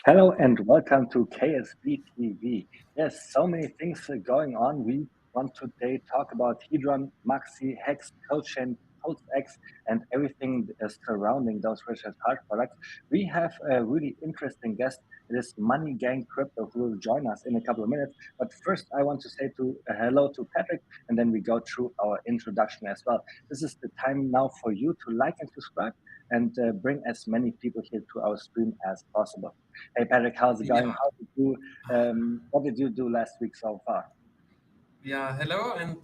Hello and welcome to KSB TV. Yes, so many things going on. We want today talk about Hedron, Maxi, Hex, CodeChain, HEX, and everything surrounding those research hard products. We have a really interesting guest. It is Money Gang Crypto, who will join us in a couple of minutes. But first, I want to say hello to Patrick, and then we go through our introduction as well. This is the time now for you to like and subscribe and bring as many people here to our stream as possible. Hey Patrick, how's it going? What did you do last week so far? Yeah, hello, and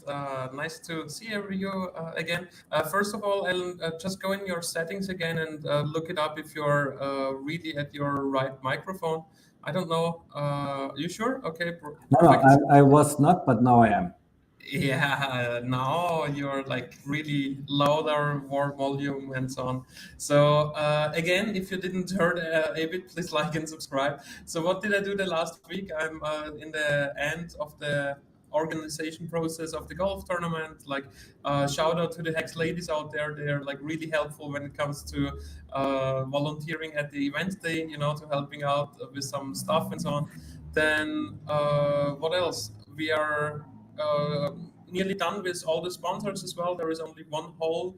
nice to see you again. First of all, I'll just go in your settings again and look it up if you're really at your right microphone. I don't know. You sure? Okay. No, I was not, but now I am. Yeah, now you're like really louder, more volume and so on. So again, if you didn't heard a bit, please like and subscribe. So what did I do the last week? I'm in the end of the organization process of the golf tournament. Like shout out to the HEX ladies out there. They're like really helpful when it comes to volunteering at the event day, to helping out with some stuff and so on. Then what else? We are nearly done with all the sponsors as well. There is only one hole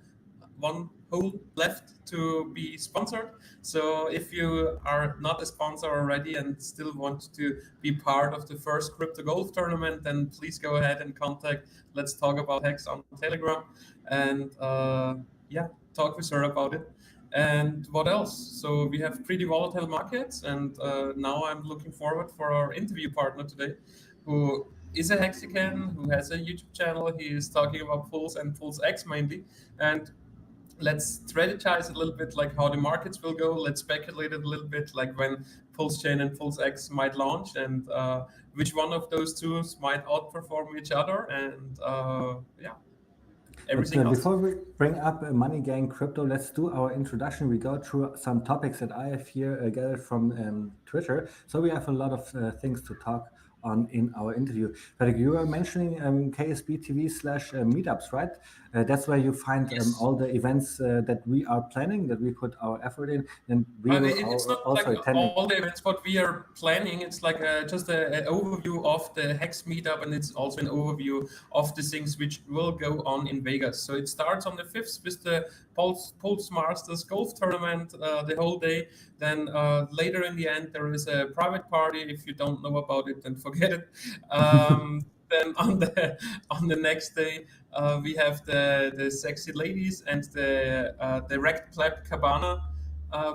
left to be sponsored. So if you are not a sponsor already and still want to be part of the first crypto golf tournament, then please go ahead and contact Let's Talk About Hex on Telegram and talk with her about it. And what else? So we have pretty volatile markets, and now I'm looking forward for our interview partner today, who is a Hexican, who has a YouTube channel. He is talking about Pulse and Pulse X mainly. And let's strategize a little bit like how the markets will go. Let's speculate a little bit like when Pulse Chain and Pulse X might launch and which one of those two might outperform each other. And everything else. Before we bring up Money Gang Crypto, let's do our introduction. We go through some topics that I have here gathered from Twitter. So we have a lot of things to talk on in our interview. But you were mentioning KSB TV / meetups, right? That's where you find all the events that we are planning, that we put our effort in, and we it's not also like attending all the events what we are planning. It's like just an overview of the Hex meetup, and it's also an overview of the things which will go on in Vegas. So it starts on the 5th with the Pulse Masters golf tournament, the whole day. Then later in the end, there is a private party. If you don't know about it, then forget it. Then on the next day, we have the sexy ladies and the Rect Pleb Cabana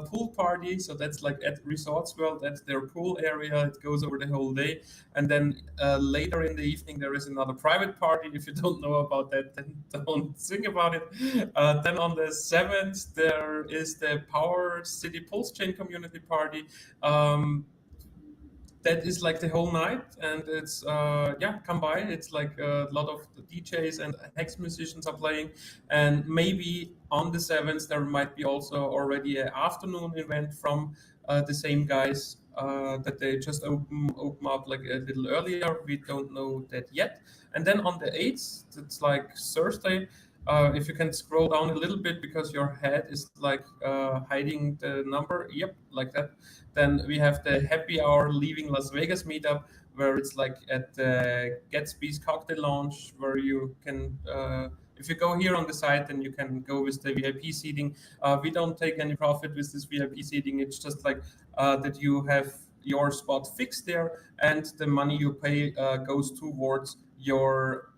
pool party. So that's like at Resorts World. That's their pool area. It goes over the whole day. And then later in the evening, there is another private party. If you don't know about that, then don't think about it. Then on the 7th, there is the Power City Pulse Chain Community Party. That is like the whole night, and it's come by. It's like a lot of DJs and Hex musicians are playing, and maybe on the 7th there might be also already an afternoon event from the same guys that they just open up like a little earlier. We don't know that yet. And then on the 8th, it's like Thursday. If you can scroll down a little bit because your head is like hiding the number. Yep, like that. Then we have the Happy Hour Leaving Las Vegas meetup, where it's like at the Gatsby's cocktail lounge, where you can, if you go here on the site, then you can go with the VIP seating. We don't take any profit with this VIP seating. It's just like that you have your spot fixed there, and the money you pay goes towards your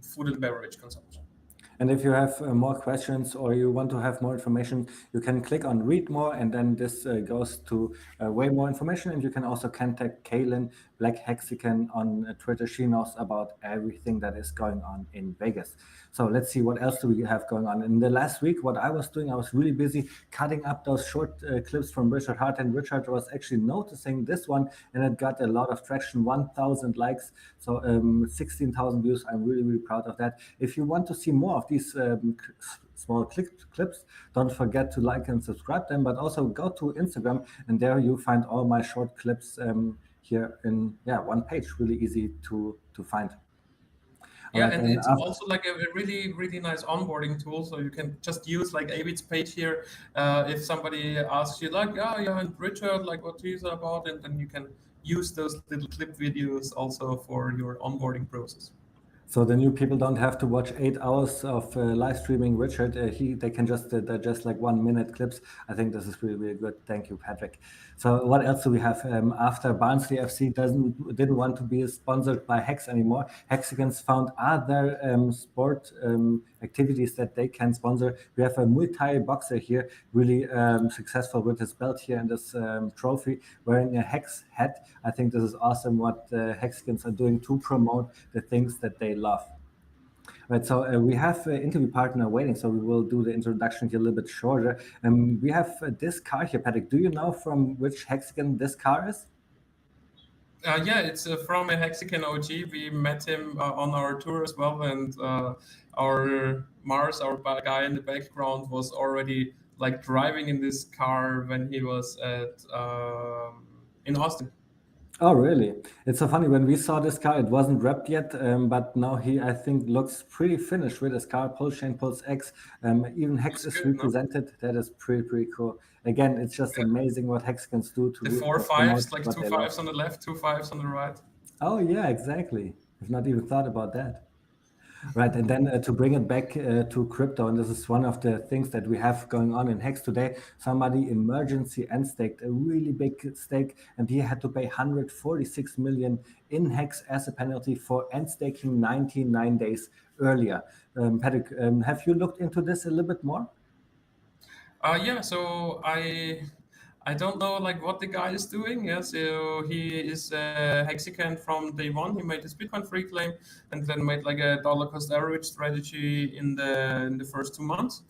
food and beverage consumption. And if you have more questions or you want to have more information, you can click on read more, and then this goes to way more information. And you can also contact Kaylin Black Hexicans on Twitter. She knows about everything that is going on in Vegas. So let's see what else do we have going on. In the last week, what I was doing, I was really busy cutting up those short clips from Richard Hart, and Richard was actually noticing this one, and it got a lot of traction, 1,000 likes, so 16,000 views. I'm really, really proud of that. If you want to see more of these small clips, don't forget to like and subscribe them, but also go to Instagram, and there you find all my short clips here in one page, really easy to find. All Yeah, right, and and it's after, also like a really nice onboarding tool. So you can just use like Avid's page here. If somebody asks you like, yeah, and Richard, like what he's about, and then you can use those little clip videos also for your onboarding process. so the new people don't have to watch 8 hours of live streaming Richard. They can just digest like 1 minute clips. I think this is really, really good. Thank you, Patrick. So what else do we have? After Barnsley FC didn't want to be sponsored by Hex anymore, Hexicans found other sport activities that they can sponsor. We have a Muay Thai boxer here, really successful with his belt here and this trophy, wearing a Hex hat. I think this is awesome what Hexicans are doing to promote the things that they love. Right, so we have an interview partner waiting, so we will do the introduction here a little bit shorter. We have this car here, Patrick. Do you know from which Hexican this car is? Yeah, it's from a Hexican OG. We met him on our tour as well, and our Mars, our guy in the background, was already like driving in this car when he was at in Austin. Oh, really? It's so funny. When we saw this car, it wasn't wrapped yet, but now he, I think, looks pretty finished with his car. Pulse chain, Pulse X, even Hex Looks is good, no? represented. That is pretty, pretty cool. Again, it's just Yeah. amazing what Hexicans do The to four promote fives, like what two they love. fives on the left, two fives on the right. Oh, yeah, exactly. I've not even thought about that. Right, and then to bring it back to crypto, and this is one of the things that we have going on in Hex today. Somebody emergency unstaked a really big stake, and he had to pay 146 million in Hex as a penalty for unstaking 99 days earlier. Patrick, have you looked into this a little bit more? Yeah, so I don't know like what the guy is doing. Yeah, so he is a Hexican from day one. He made his Bitcoin free claim and then made like a dollar cost average strategy in the first 2 months.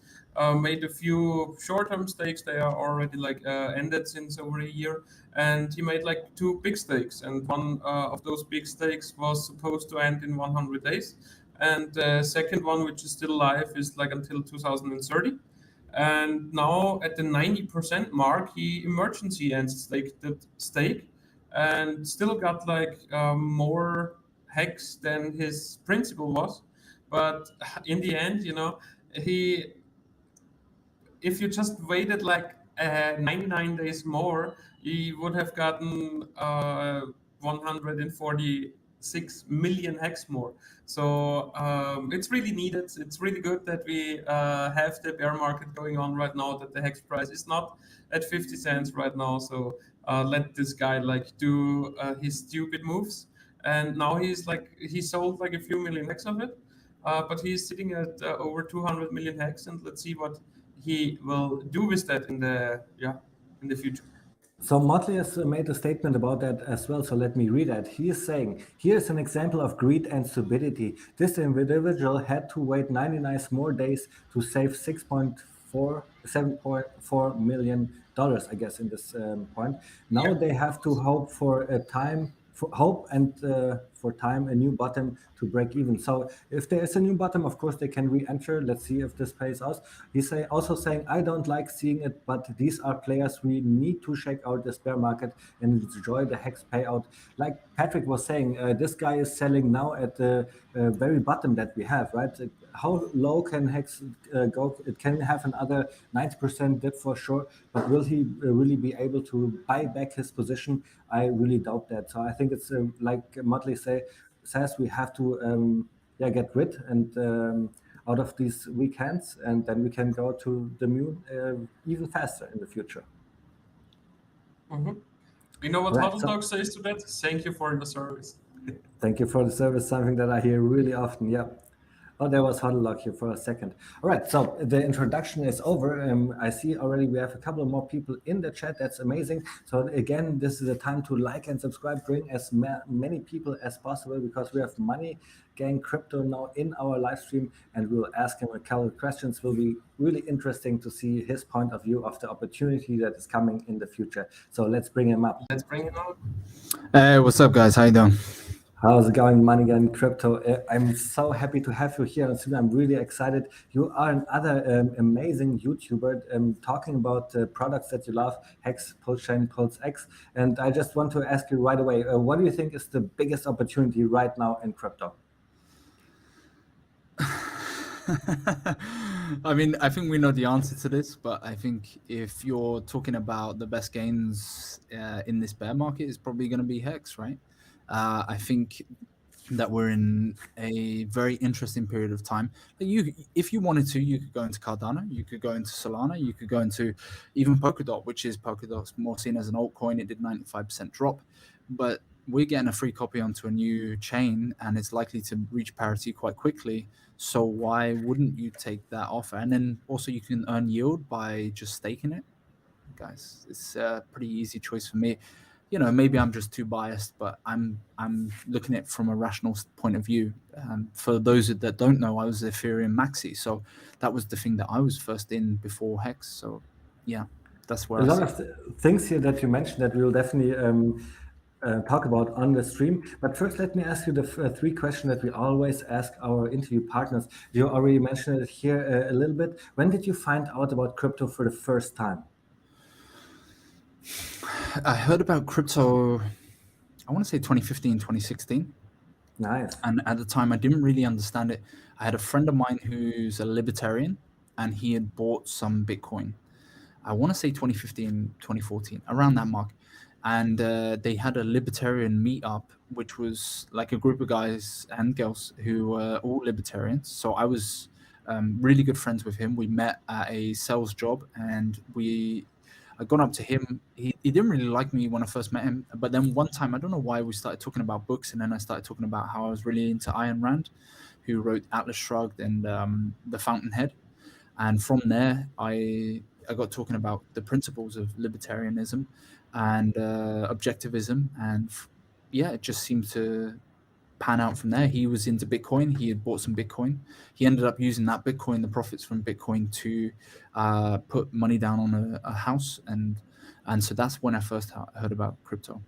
Made a few short-term stakes. They are already like ended since over a year, and he made like two big stakes. And one of those big stakes was supposed to end in 100 days, and the second one, which is still live, is like until 2030. And now at the 90% mark, he emergency ends that stake and still got like more hex than his principal was. But in the end, he if you just waited like 99 days more, you would have gotten 146 million hex more. So it's really needed. It's really good that we have the bear market going on right now, that the hex price is not at 50 cents right now. So let this guy like do his stupid moves. And now he sold like a few million hex of it. But he's sitting at over 200 million hex, and let's see what he will do with that in the future. So Motley has made a statement about that as well. So let me read that. He is saying, here's an example of greed and stupidity. This individual had to wait 99 more days to save 7.4 million dollars, I guess, in this point. Now Yeah. they have to hope for a time, for hope and for time a new bottom to break even. So if there is a new bottom, of course they can re-enter. Let's see if this pays out. He's also saying, I don't like seeing it, but these are players we need to check out this bear market and enjoy the hex payout. Like Patrick was saying, this guy is selling now at the very bottom that we have, right? How low can hex go? It can have another 90% dip for sure, but will he really be able to buy back his position? I really doubt that. So I think it's like Motley says, we have to get rid and out of these weekends, and then we can go to the moon even faster in the future. Mm-hmm. You know what Right. Huddle So Dog says to that? Thank you for the service. thank you for the service. Something that I hear really often. Yeah. Oh, there was Huddlelock here for a second. All right, so the introduction is over. I see already we have a couple of more people in the chat. That's amazing. So again, this is the time to like and subscribe, bring as many people as possible, because we have Money Gang Crypto now in our live stream, and we'll ask him a couple of questions. Will be really interesting to see his point of view of the opportunity that is coming in the future. So let's bring him up. Let's bring him up. Hey, what's up, guys? How you doing? How's it going, Money Gun Crypto? I'm so happy to have you here on stream. I'm really excited. You are another amazing YouTuber talking about products that you love, Hex, Pulsechain, Pulse X. And I just want to ask you right away, what do you think is the biggest opportunity right now in crypto? I mean, I think we know the answer to this, but I think if you're talking about the best gains in this bear market, it's probably going to be Hex, right? I think that we're in a very interesting period of time. If you wanted to, you could go into Cardano, you could go into Solana, you could go into even Polkadot, which is Polkadot's more seen as an altcoin. It did 95% drop, but we're getting a free copy onto a new chain, and it's likely to reach parity quite quickly. So why wouldn't you take that offer? And then also you can earn yield by just staking it, guys. It's a pretty easy choice for me. Maybe I'm just too biased, but I'm looking at it from a rational point of view. For those that don't know, I was Ethereum maxi, so that was the thing that I was first in before Hex. So yeah, that's where a lot of things here that you mentioned that we'll definitely talk about on the stream. But first, let me ask you the three questions that we always ask our interview partners. You already mentioned it here a little bit. When did you find out about crypto for the first time? I heard about crypto, I want to say 2015, 2016. Nice. And at the time, I didn't really understand it. I had a friend of mine who's a libertarian, and he had bought some Bitcoin. I want to say 2015, 2014, around that mark. And they had a libertarian meetup, which was like a group of guys and girls who were all libertarians. So I was really good friends with him. We met at a sales job, and I got up to him. He didn't really like me when I first met him, but then one time, I don't know why, we started talking about books, and then I started talking about how I was really into Ayn Rand, who wrote Atlas Shrugged and The Fountainhead. And from there, I got talking about the principles of libertarianism and objectivism, and it just seemed to pan out from there. He was into Bitcoin. He had bought some Bitcoin. He ended up using that Bitcoin, the profits from Bitcoin, to put money down on a house, and so that's when I first heard about crypto.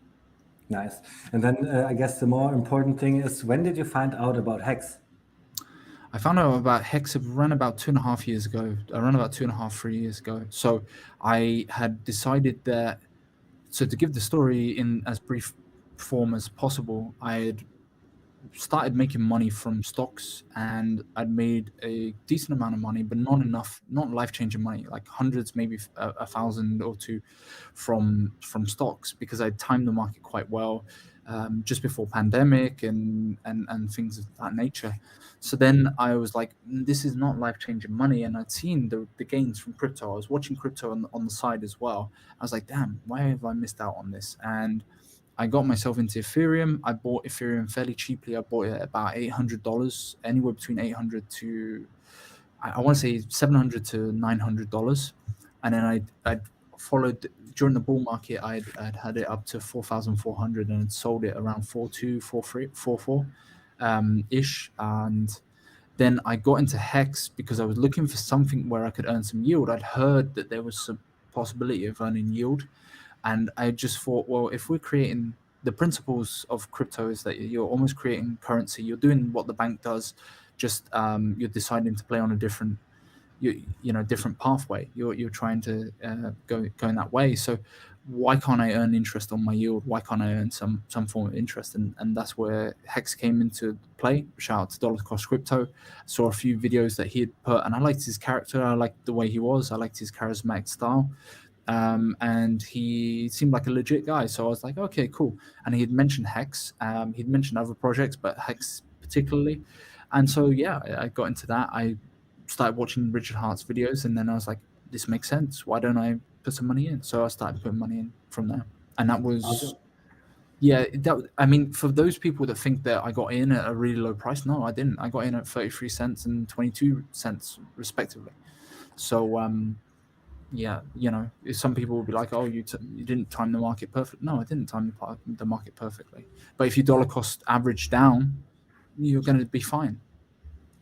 Nice. And then I guess the more important thing is, when did you find out about Hex? I found out about Hex around about 2.5 years ago, around about 2.5, 3 years ago. So I had decided that, so to give the story in as brief form as possible, I had started making money from stocks, and I'd made a decent amount of money, but not enough, not life-changing money, like hundreds, maybe a thousand or two from stocks, because I timed the market quite well just before pandemic and things of that nature. So then I was like, this is not life-changing money, and I'd seen the gains from crypto. I was watching crypto on the side as well. I was like, damn, why have I missed out on this? And I got myself into Ethereum. I bought Ethereum fairly cheaply. I bought it at about $800, anywhere between $800 to, I want to say $700 to $900. And then I'd followed during the bull market. I'd had it up to 4,400 and had sold it around 4.2, 4.3, 4.4 ish. And then I got into Hex because I was looking for something where I could earn some yield. I'd heard that there was some possibility of earning yield. And I just thought, well, if we're creating the principles of crypto is that you're almost creating currency. You're doing what the bank does, just you're deciding to play on a different, different pathway. You're trying to go in that way. So why can't I earn interest on my yield? Why can't I earn some form of interest? And that's where Hex came into play. Shout out to Dollar Cost Crypto. Saw a few videos that he had put, and I liked his character. I liked the way he was. I liked his charismatic style. And he seemed like a legit guy. So I was like, okay, cool. And he had mentioned Hex. He'd mentioned other projects, but Hex particularly. And so, I got into that. I started watching Richard Hart's videos, and then I was like, this makes sense. Why don't I put some money in? So I started putting money in from there. And that was Yeah, I mean, for those people that think that I got in at a really low price, no, I didn't. I got in at 33 cents and 22 cents respectively. So yeah, some people will be like, "Oh, you didn't time the market perfect." No, I didn't time the market perfectly. But if you dollar cost average down, you're going to be fine.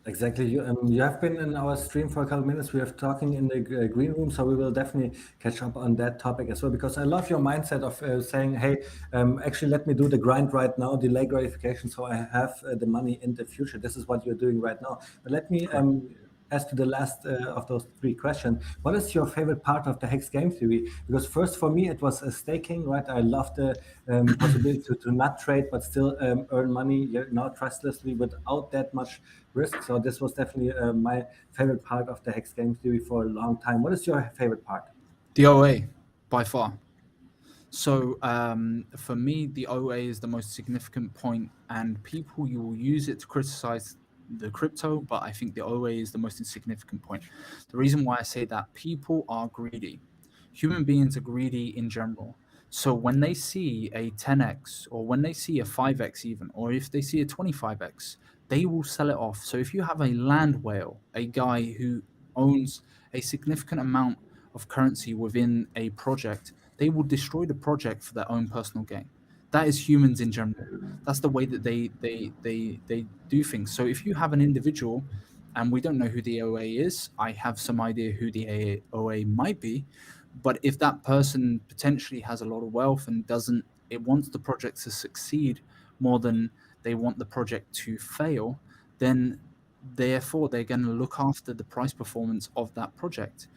Exactly. You have been in our stream for a couple minutes. We have talking in the green room, so we will definitely catch up on that topic as well. Because I love your mindset of saying, "Hey, actually, let me do the grind right now, delay gratification, so I have the money in the future." This is what you're doing right now. But let me Correct. as to the last of those three questions, what is your favorite part of the Hex game theory? Because first, for me, it was staking. Right, I love the possibility to not trade but still earn money, trustlessly without that much risk. So this was definitely my favorite part of the Hex game theory for a long time. What is your favorite part? The OA by far. So for me, the OA is the most significant point, and people, you will use it to criticize the crypto, but I think the OA is the most insignificant point. The reason why I say that, people are greedy. Human beings are greedy in general. So when they see a 10x, or when they see a 5x even, or if they see a 25x, they will sell it off. So if you have a land whale, a guy who owns a significant amount of currency within a project, they will destroy the project for their own personal gain. That is humans in general. That's the way that they do things. So if you have an individual, and we don't know who the OA is, I have some idea who the OA might be, but if that person potentially has a lot of wealth and doesn't, it wants the project to succeed more than they want the project to fail, then therefore they're going to look after the price performance of that project.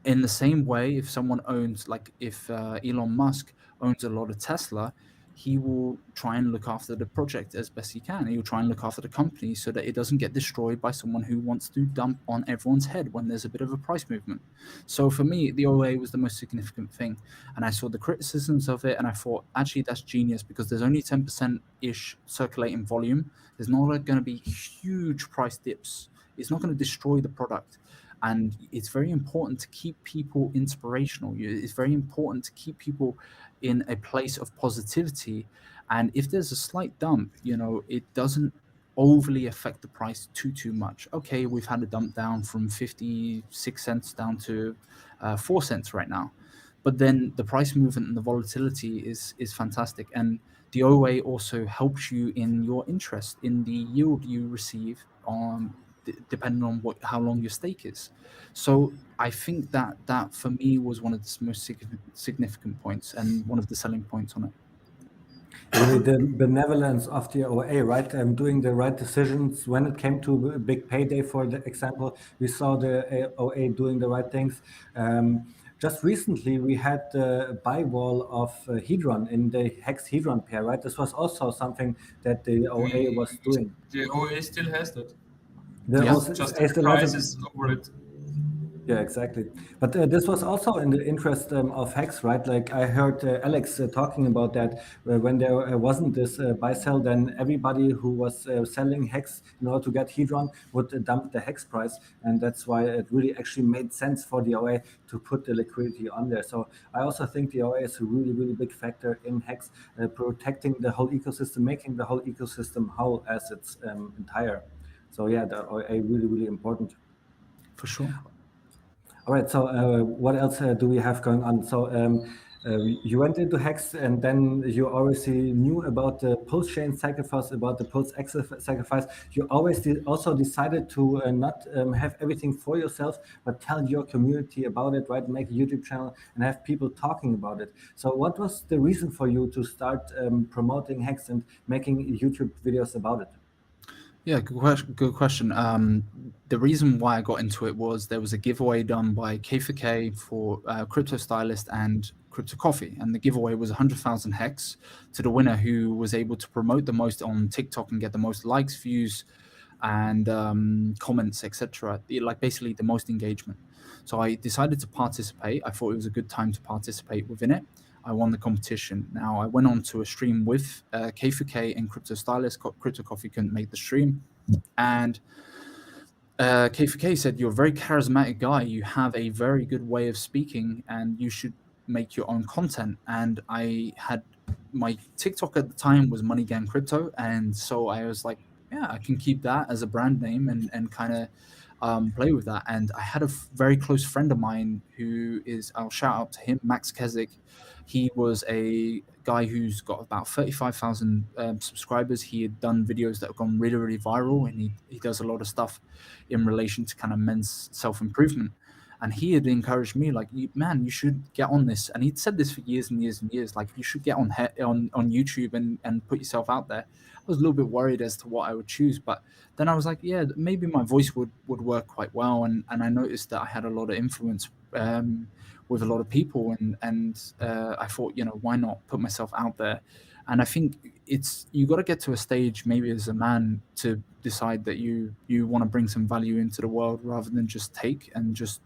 In the same way, if someone owns, like if Elon Musk owns a lot of Tesla, he will try and look after the project as best he can. He will try and look after the company so that it doesn't get destroyed by someone who wants to dump on everyone's head when there's a bit of a price movement. So for me, the OA was the most significant thing. And I saw the criticisms of it and I thought, actually, that's genius, because there's only 10%-ish circulating volume. There's not going to be huge price dips. It's not going to destroy the product. And it's very important to keep people inspirational. It's very important to keep people in a place of positivity. And if there's a slight dump, it doesn't overly affect the price too much. Okay, we've had a dump down from 56 cents down to 4 cents right now, but then the price movement and the volatility is fantastic. And the OA also helps you in your interest in the yield you receive on, depending on how long your stake is. So I think that for me was one of the most significant points and one of the selling points on it. Really, the benevolence of the OA, right? Doing the right decisions when it came to a big payday, for the example, we saw the OA doing the right things. Just recently, we had the buy wall of Hedron in the Hex Hedron pair, right? This was also something that the OA was doing. The OA still has that. The Yeah. OA Just that the still has price it. is over it. Yeah, exactly. But this was also in the interest of Hex, right? Like I heard Alex talking about that when there wasn't this buy sell, then everybody who was selling Hex in order to get Hedron would dump the Hex price. And that's why it really actually made sense for the OA to put the liquidity on there. So I also think the OA is a really, really big factor in Hex, protecting the whole ecosystem, making the whole ecosystem whole as its entire. So yeah, the OA really, really important. For sure. All right. So, what else do we have going on? So, you went into Hex, and then you already knew about the Pulse chain sacrifice, about the Pulse X sacrifice. You always also decided to not have everything for yourself, but tell your community about it, right? Make a YouTube channel and have people talking about it. So, what was the reason for you to start promoting Hex and making YouTube videos about it? Yeah, good question. The reason why I got into it was there was a giveaway done by K4K for Crypto Stylist and Crypto Coffee, and the giveaway was 100,000 hex to the winner who was able to promote the most on TikTok and get the most likes, views, and comments, etc. Like basically the most engagement. So I decided to participate. I thought it was a good time to participate within it. I won the competition. Now I went on to a stream with K4K and Crypto Stylist. Crypto Coffee couldn't make the stream, and K4K said, "You're a very charismatic guy. You have a very good way of speaking, and you should make your own content. And I had my TikTok at the time was Money Gang Crypto, and so I was like, yeah, I can keep that as a brand name and kind of play with that. And I had a very close friend of mine who is, I'll shout out to him, Max Keswick. He was a guy who's got about 35,000 subscribers. He had done videos that have gone really, really viral, and he does a lot of stuff in relation to kind of men's self-improvement. And he had encouraged me, like, man, you should get on this. And he'd said this for years and years and years, like, you should get on YouTube and put yourself out there. I was a little bit worried as to what I would choose, but then I was like, yeah, maybe my voice would work quite well. And I noticed that I had a lot of influence with a lot of people, and I thought, why not put myself out there? And I think you got to get to a stage, maybe as a man, to decide that you want to bring some value into the world rather than just take and just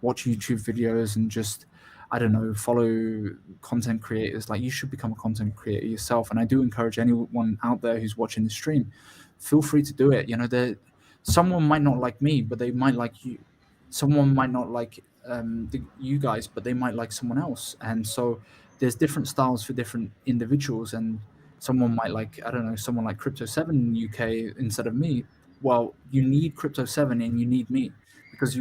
watch YouTube videos and just, I don't know, follow content creators. Like, you should become a content creator yourself. And I do encourage anyone out there who's watching the stream, feel free to do it. Someone might not like me, but they might like you. Someone might not like you guys, but they might like someone else. And so there's different styles for different individuals. And someone might like, I don't know, someone like Crypto 7 in the UK instead of me. Well, you need Crypto 7 and you need me, because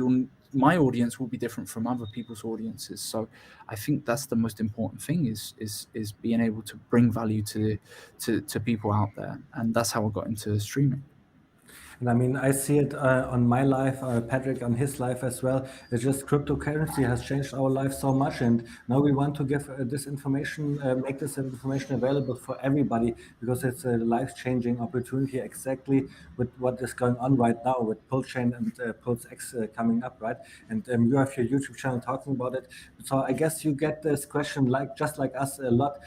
my audience will be different from other people's audiences. So I think that's the most important thing, is being able to bring value to people out there. And that's how I got into streaming. And I mean, I see it on my life, Patrick on his life as well. It's just cryptocurrency has changed our life so much, and now we want to give this information, make this information available for everybody, because it's a life-changing opportunity, exactly with what is going on right now with Pulsechain and Pulse X coming up, right? And you have your YouTube channel talking about it. So I guess you get this question, just like us, a lot.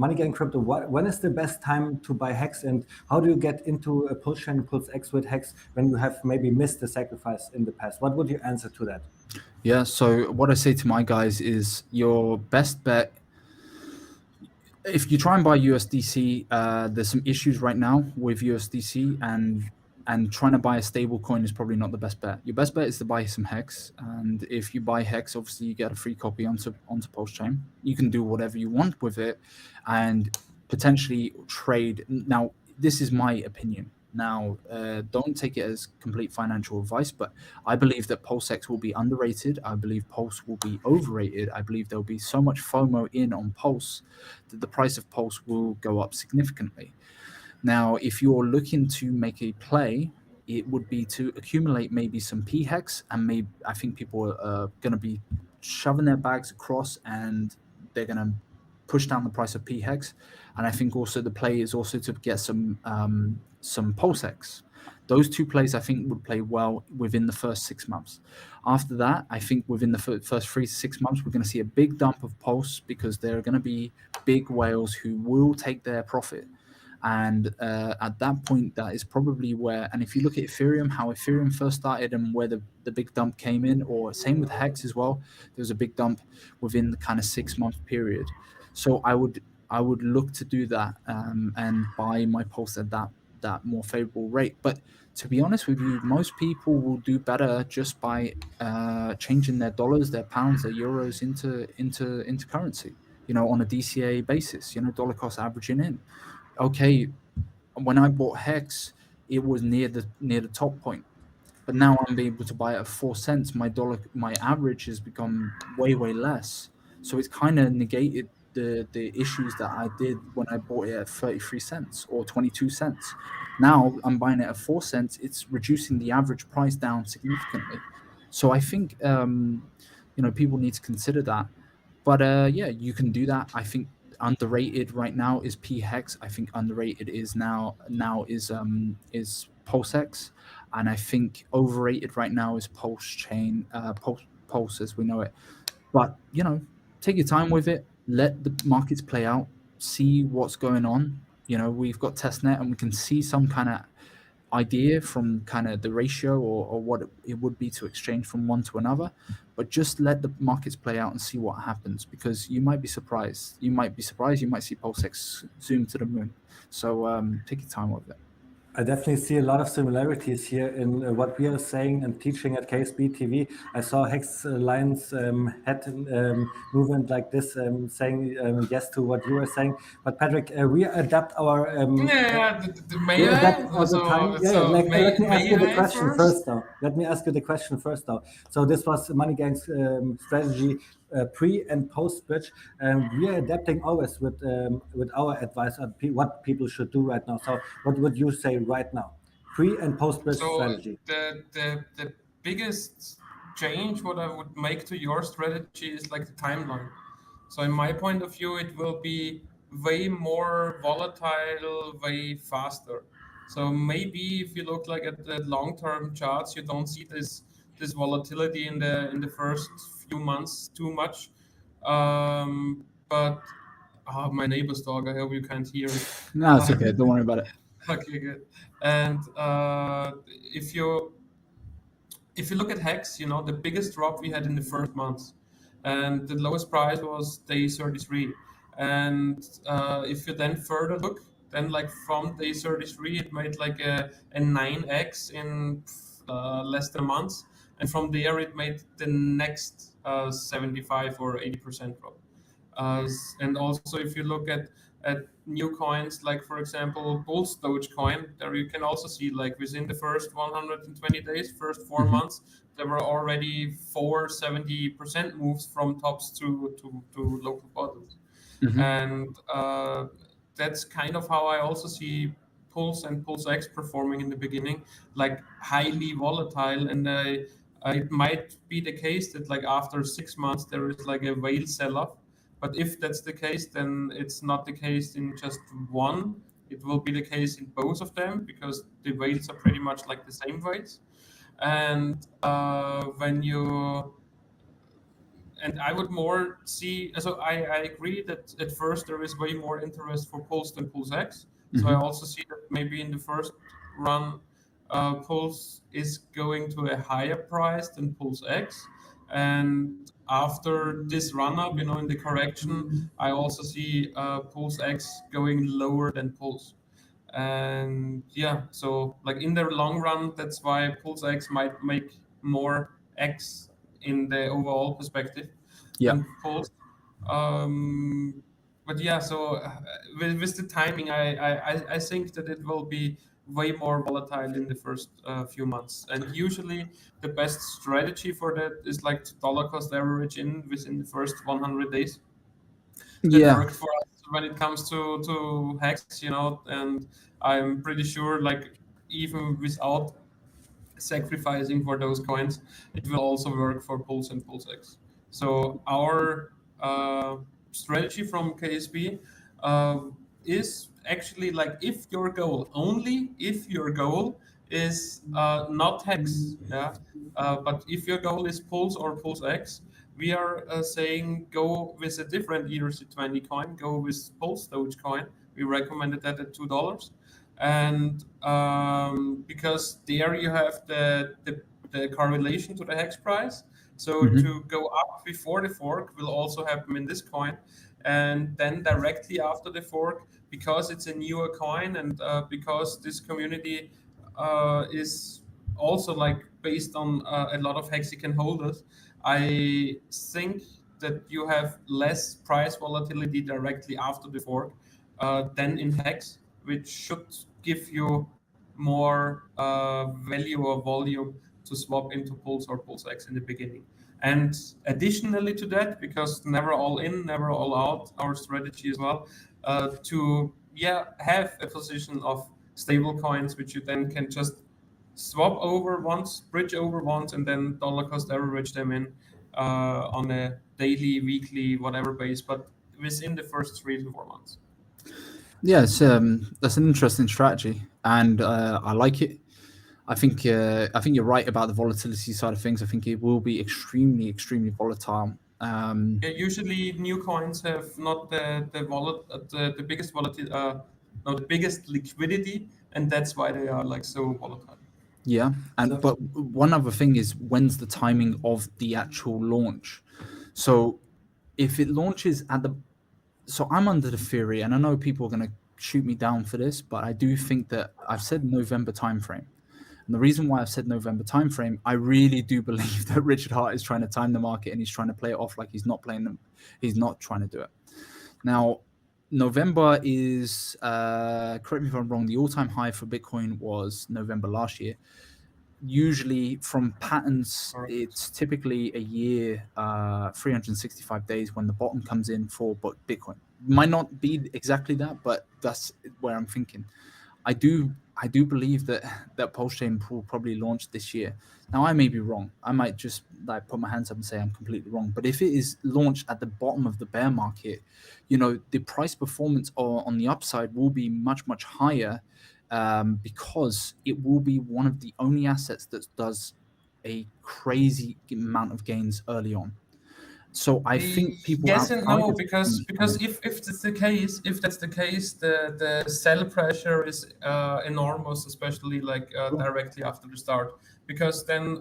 Money Gang Crypto, when is the best time to buy HEX, and how do you get into a Pulsechain and Pulse X with HEX when you have maybe missed the sacrifice in the past? What would you answer to that? Yeah, so what I say to my guys is, your best bet, if you try and buy USDC, there's some issues right now with USDC, and trying to buy a stable coin is probably not the best bet. Your best bet is to buy some HEX, and if you buy HEX, obviously you get a free copy onto Pulsechain. You can do whatever you want with it and potentially trade. Now, this is my opinion. Now, don't take it as complete financial advice, but I believe that PulseX will be underrated. I believe Pulse will be overrated. I believe there'll be so much FOMO in on Pulse that the price of Pulse will go up significantly. Now, if you're looking to make a play, it would be to accumulate maybe some PHEX, and maybe, I think people are going to be shoving their bags across, and they're going to push down the price of PHEX. And I think also the play is also to get some PulseX. Those two plays, I think, would play well within the first 6 months. After that, I think within the first 3 to 6 months, we're going to see a big dump of Pulse, because there are going to be big whales who will take their profit. And at that point, that is probably where, and if you look at Ethereum, how Ethereum first started and where the big dump came in, or same with HEX as well, there was a big dump within the kind of 6 month period. So I would look to do that and buy my Pulse at that more favorable rate. But to be honest with you, most people will do better just by changing their dollars, their pounds, their euros into currency, on a DCA basis, dollar cost averaging in. Okay, when I bought HEX, it was near the top point, but now I'm able to buy it at 4 cents. My average has become way less. So it's kind of negated the issues that I did when I bought it at 33 cents or 22 cents. Now I'm buying it at 4 cents. It's reducing the average price down significantly. So I think people need to consider that. But yeah, you can do that. I think underrated right now is PHEX. I think underrated is now is PulseX, and I think overrated right now is Pulse as we know it. But take your time with it. Let the markets play out. See what's going on. We've got testnet, and we can see some kind of idea from kind of the ratio or what it would be to exchange from one to another. But just let the markets play out and see what happens, because you might be surprised. You might see PulseX zoom to the moon. So take your time with it. I definitely see a lot of similarities here in what we are saying and teaching at KSB TV. I saw Hex Lions head movement like this, saying yes to what you were saying. But Patrick, we adapt our Yeah, we may adapt I? all the time. Yeah, yeah. So Like, let me ask may you the I question first? first, though. Let me ask you the question first, though. So this was Money Gang's strategy pre and post bridge. We are adapting always with our advice on what people should do right now. So what would you say right now? Pre and post bridge So strategy. the biggest change what I would make to your strategy is like the timeline. So in my point of view, it will be way more volatile, way faster. So maybe if you look like at the long-term charts, you don't see this volatility in the first few months too much. But my neighbor's dog, I hope you can't hear it. No, it's okay. Don't worry about it. Okay, good. And if you if you look at Hex, you know, the biggest drop we had in the first month, and the lowest price was day 33. And if you then further look, then like from day 33, it made like a 9x in less than a month. And from there, it made the next 75 or 80% drop. And also, if you look at new coins, like for example, Bull's Dogecoin, there you can also see like within the first 120 days, first 4 months, there were already 470% moves from tops to local bottoms. And that's kind of how I also see Pulse and Pulse X performing in the beginning, like highly volatile. And it might be the case that like after 6 months there is like a whale sell-off. But if that's the case, then it's not the case in just one. It will be the case in both of them because the whales are pretty much like the same weights. And when you and I would more see. So I agree that at first there is way more interest for Pulse than Pulse X. So I also see that maybe in the first run, Pulse is going to a higher price than Pulse X, and after this run up, you know, in the correction, I also see Pulse X going lower than Pulse. And yeah, so like in the long run, that's why Pulse X might make more X in the overall perspective Yeah. than Pulse. Um, but yeah, so with the timing, I think that it will be way more volatile in the first few months. And usually the best strategy for that is like to dollar cost average in within the first 100 days. That Yeah. worked for us when it comes to Hex, you know, and I'm pretty sure like even without sacrificing for those coins, it will also work for Pulse and Pulse X. So our strategy from KSB uh, is actually like if your goal, only if your goal is not Hex, yeah, but if your goal is Pulse or Pulse X, we are saying go with a different ERC20 coin, go with Pulse Dogecoin. We recommended that at $2, and because there you have the correlation to the hex price. So to go up before the fork will also happen in this coin, and then directly after the fork, because it's a newer coin and because this community is also like based on a lot of Hexican holders, I think that you have less price volatility directly after the fork than in Hex, which should give you more value or volume to swap into Pulse or Pulse X in the beginning. And additionally to that, because never all in, never all out, our strategy as well, to have a position of stable coins, which you then can just swap over once, bridge over once, and then dollar cost average them in on a daily, weekly, whatever base, but within the first 3 to 4 months. Yeah, that's an interesting strategy, and I like it. I think you're right about the volatility side of things. I think it will be extremely volatile. Yeah, usually new coins have not the biggest volatility, no, the biggest liquidity, and that's why they are like so volatile. Yeah, and So- but one other thing is when's the timing of the actual launch? So if it launches at the, so I'm under the theory, and I know people are going to shoot me down for this, but I do think that I've said November timeframe. And the reason why I've said November timeframe, I really do believe that Richard Hart is trying to time the market and he's trying to play it off like he's not playing them. He's not trying to do it. Now, November is, correct me if I'm wrong, the all-time high for Bitcoin was November last year. Usually from patterns, it's typically a year, 365 days when the bottom comes in for Bitcoin. Might not be exactly that, but that's where I'm thinking. I do believe that Pulse-Chain will probably launch this year. Now, I may be wrong. I might just like put my hands up and say I'm completely wrong. But if it is launched at the bottom of the bear market, the price performance on the upside will be much, much higher, because it will be one of the only assets that does a crazy amount of gains early on. So I think people yes and no, because if that's the case, the sell pressure is enormous, especially like directly after the start. Because then,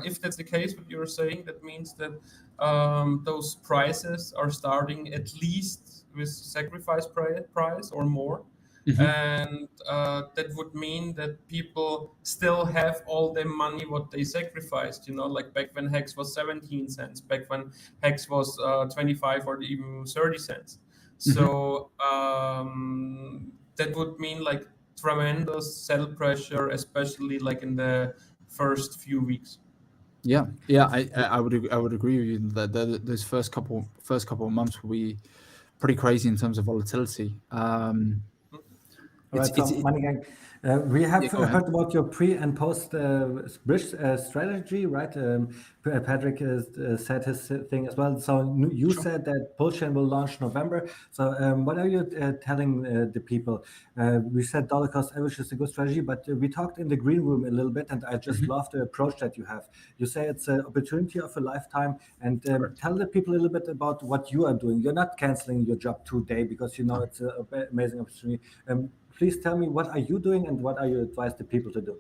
if that's the case, what you're saying, that means that those prices are starting at least with sacrifice price or more. And that would mean that people still have all the money what they sacrificed, like back when HEX was 17 cents, back when HEX was 25 or even 30 cents. So that would mean like tremendous sell pressure, especially like in the first few weeks. Yeah, I would agree with you that those first couple of months will be pretty crazy in terms of volatility. All right, so Money Gang, we have heard about your pre and post bridge strategy, right? Patrick said his thing as well. So you said that Bullrun will launch November. So what are you telling the people? We said dollar cost average is a good strategy, but we talked in the green room a little bit, and I just love the approach that you have. You say it's an opportunity of a lifetime, and tell the people a little bit about what you are doing. You're not canceling your job today because it's an amazing opportunity. Please tell me, what are you doing and what are you advise the people to do?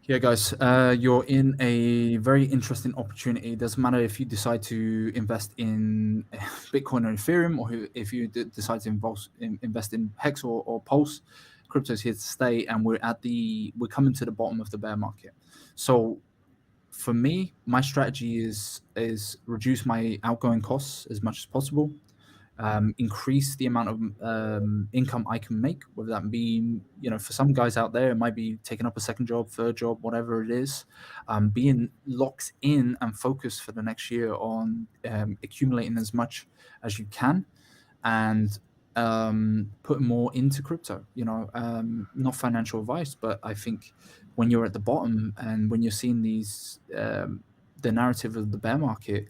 Yeah, guys, you're in a very interesting opportunity. It doesn't matter if you decide to invest in Bitcoin or Ethereum, or if you decide to invest in Hex or Pulse. Crypto's here to stay, and we're coming to the bottom of the bear market. So for me, my strategy is reduce my outgoing costs as much as possible. Increase the amount of income I can make, whether that be, for some guys out there, it might be taking up a second job, third job, whatever it is, being locked in and focused for the next year on accumulating as much as you can and putting more into crypto. Not financial advice, but I think when you're at the bottom and when you're seeing these, the narrative of the bear market,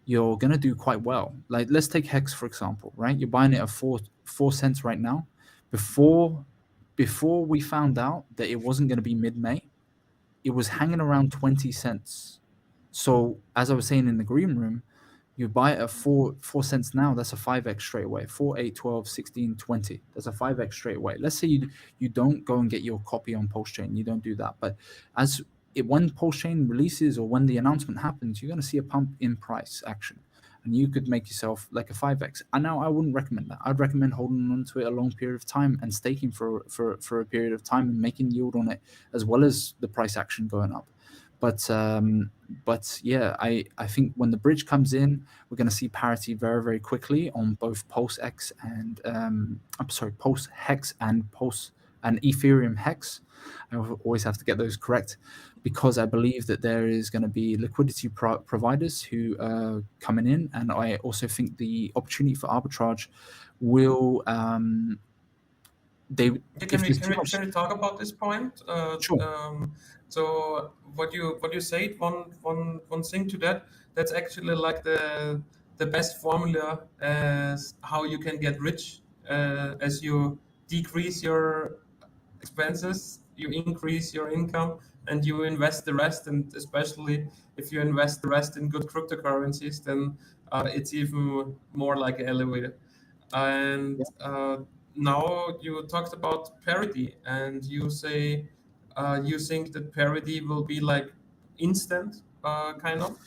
you're going to do quite well. Like, let's take HEX, for example, right? You're buying it at 4 cents right now. Before we found out that it wasn't going to be mid-May, it was hanging around 20 cents. So as I was saying in the green room, you buy it at 4 cents now, that's a 5x straight away. 4, 8, 12, 16, 20. That's a 5x straight away. Let's say you don't go and get your copy on Pulse-Chain. You don't do that. But when Pulse-Chain releases or when the announcement happens, you're going to see a pump in price action, and you could make yourself like a 5x. And now I wouldn't recommend that. I'd recommend holding on to it a long period of time and staking for a period of time and making yield on it, as well as the price action going up. But yeah, I think when the bridge comes in, we're going to see parity very, very quickly on both Pulse X and Pulse Hex and Pulse and Ethereum Hex. I always have to get those correct, because I believe that there is going to be liquidity providers who are coming in, and I also think the opportunity for arbitrage will. Can we talk about this point? Sure. So what you said, one thing to that's actually like the best formula as how you can get rich, as you decrease your expenses, you increase your income, and you invest the rest. And especially if you invest the rest in good cryptocurrencies, then it's even more like an elevator. And now you talked about parity, and you say you think that parity will be like instant, kind of.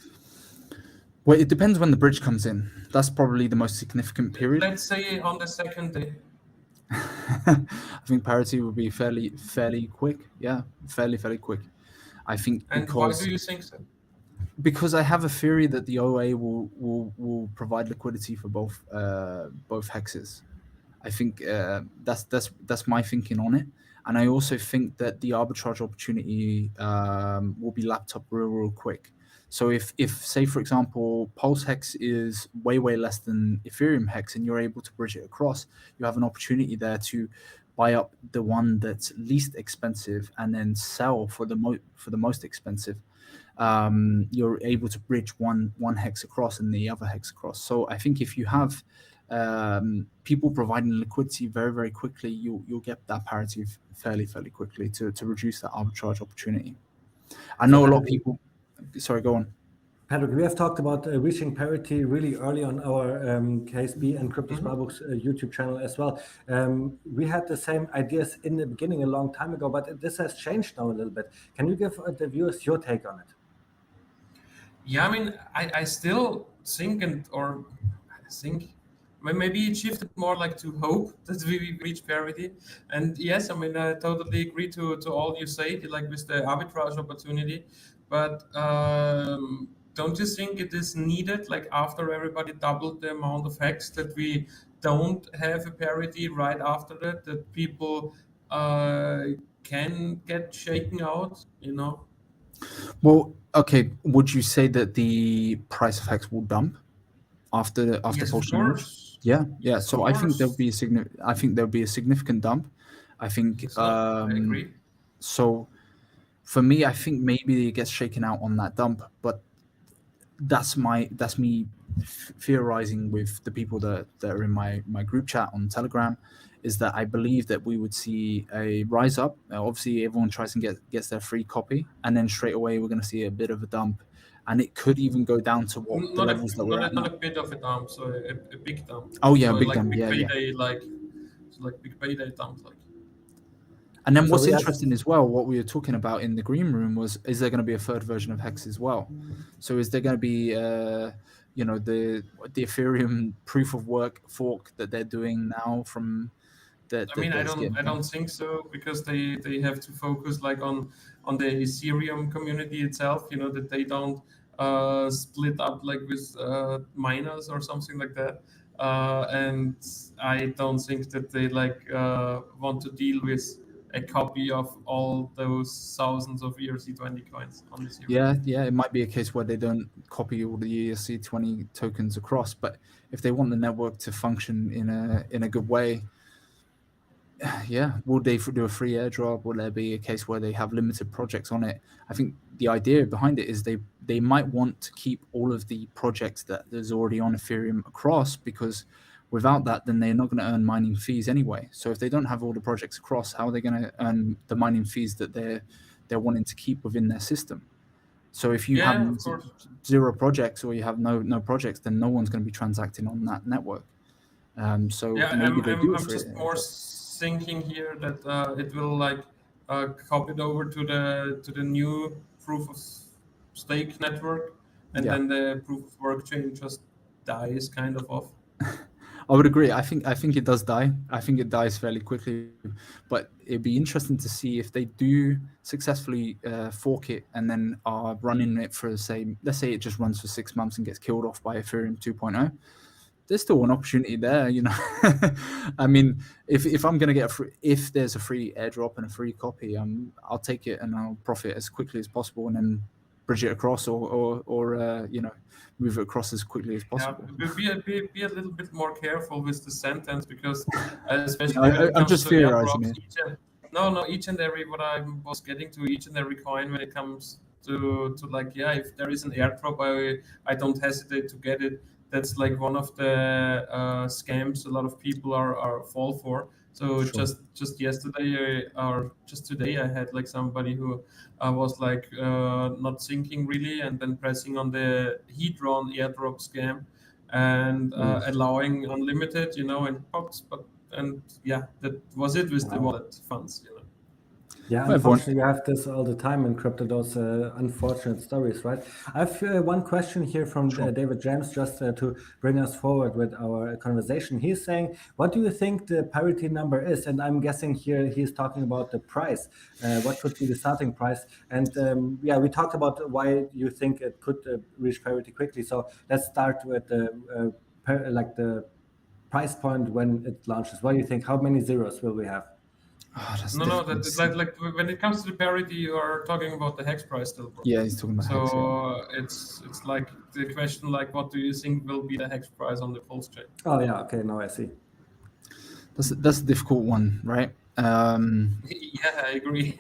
Well, it depends when the bridge comes in. That's probably the most significant period. Let's say on the second day. I think parity will be fairly quick. Yeah, fairly quick. I think And why do you think so? because I have a theory that the OA will provide liquidity for both hexes. I think that's my thinking on it, and I also think that the arbitrage opportunity will be lapped up real quick. So if say for example Pulse Hex is way less than Ethereum Hex, and you're able to bridge it across, you have an opportunity there to buy up the one that's least expensive and then sell for the most expensive. You're able to bridge one hex across and the other hex across. So I think if you have people providing liquidity very quickly, you'll get that parity fairly quickly to reduce that arbitrage opportunity. I So know a lot of Patrick, people. Sorry, go on. Patrick, we have talked about reaching parity really early on our KSB and Kryptosparbuch's YouTube channel as well. We had the same ideas in the beginning a long time ago, but this has changed now a little bit. Can you give the viewers your take on it? Yeah, I mean, I still think or I think maybe it shifted more like to hope that we reach parity. And yes, I mean, I totally agree to all you say, like with the arbitrage opportunity. But don't you think it is needed, like after everybody doubled the amount of hacks, that we don't have a parity right after that people uh, can get shaken out, you know? Well, okay. Would you say that the price of hex will dump after Yes, of Pulse merge? course. Yeah. Of So course. I think there'll be a significant dump. I think So I agree. so. For me, I think maybe it gets shaken out on that dump, but that's me theorizing with the people that are in my group chat on Telegram, is that I believe that we would see a rise up. Obviously, everyone tries and gets their free copy, and then straight away we're going to see a bit of a dump, and it could even go down to what the Not a levels that we're at not now. a bit of a dump, so a big dump. Oh yeah, So big like dump. big Yeah. payday, like big payday dump, like. And then So what's we have interesting as well, what we were talking about in the green room was, is there going to be a third version of Hex as well? So is there going to be, the Ethereum proof of work fork that they're doing now from I mean, that's getting I done? don't think so, because they have to focus like on the Ethereum community itself. You know, that they don't split up like with miners or something like that. And I don't think that they like want to deal with a copy of all those thousands of ERC20 coins on Ethereum. Yeah, it might be a case where they don't copy all the ERC20 tokens across, but if they want the network to function in a good way, yeah, will they do a free airdrop? Will there be a case where they have limited projects on it? I think the idea behind it is they might want to keep all of the projects that there's already on Ethereum across, because without that, then they're not going to earn mining fees anyway. So if they don't have all the projects across, how are they going to earn the mining fees that they're wanting to keep within their system? So if you have Yeah, of course. zero projects, or you have no projects, then no one's going to be transacting on that network. So Yeah, maybe they do a I'm free just more airdrop. thinking here that it will like copy it over to the new proof of stake network, and Yeah. then the proof of work chain just dies kind of off. I would agree. I think it does die. I think it dies fairly quickly, but it'd be interesting to see if they do successfully fork it and then are running it for, say, let's say it just runs for 6 months and gets killed off by Ethereum 2.0. There's still an opportunity there, you know. I mean, if I'm gonna get if there's a free airdrop and a free copy, I'll take it and I'll profit as quickly as possible, and then bridge it across, or move it across as quickly as Yeah, possible. be a little bit more careful with the sentence, because especially when I, it I'm comes just to theorizing airdrops, it. each and every what I was getting to, each and every coin, when it comes to like, yeah, if there is an airdrop, I don't hesitate to get it. That's like one of the scams a lot of people are fall for. So Sure. just yesterday or just today, I had like somebody who was like not thinking really, and then pressing on the Hedron airdrop scam, and allowing unlimited, in pots. But and yeah, that was it with the wow. wallet funds. Yeah, Hi, everyone. unfortunately, you have this all the time in crypto, those unfortunate stories, right? I have one question here from Sure. David James, just to bring us forward with our conversation. He's saying, what do you think the parity number is? And I'm guessing here he's talking about the price. What could be the starting price? And yeah, we talked about why you think it could reach parity quickly. So let's start with like the price point when it launches. What do you think? How many zeros will we have? Oh, that's No, difficult that to say. like when it comes to the parity, you are talking about the hex price still, bro. Yeah, he's talking about Hex. Yeah. So it's like the question like, what do you think will be the hex price on the pulse chain? Oh, yeah. Okay, now I see. That's a difficult one, right? Yeah, I agree.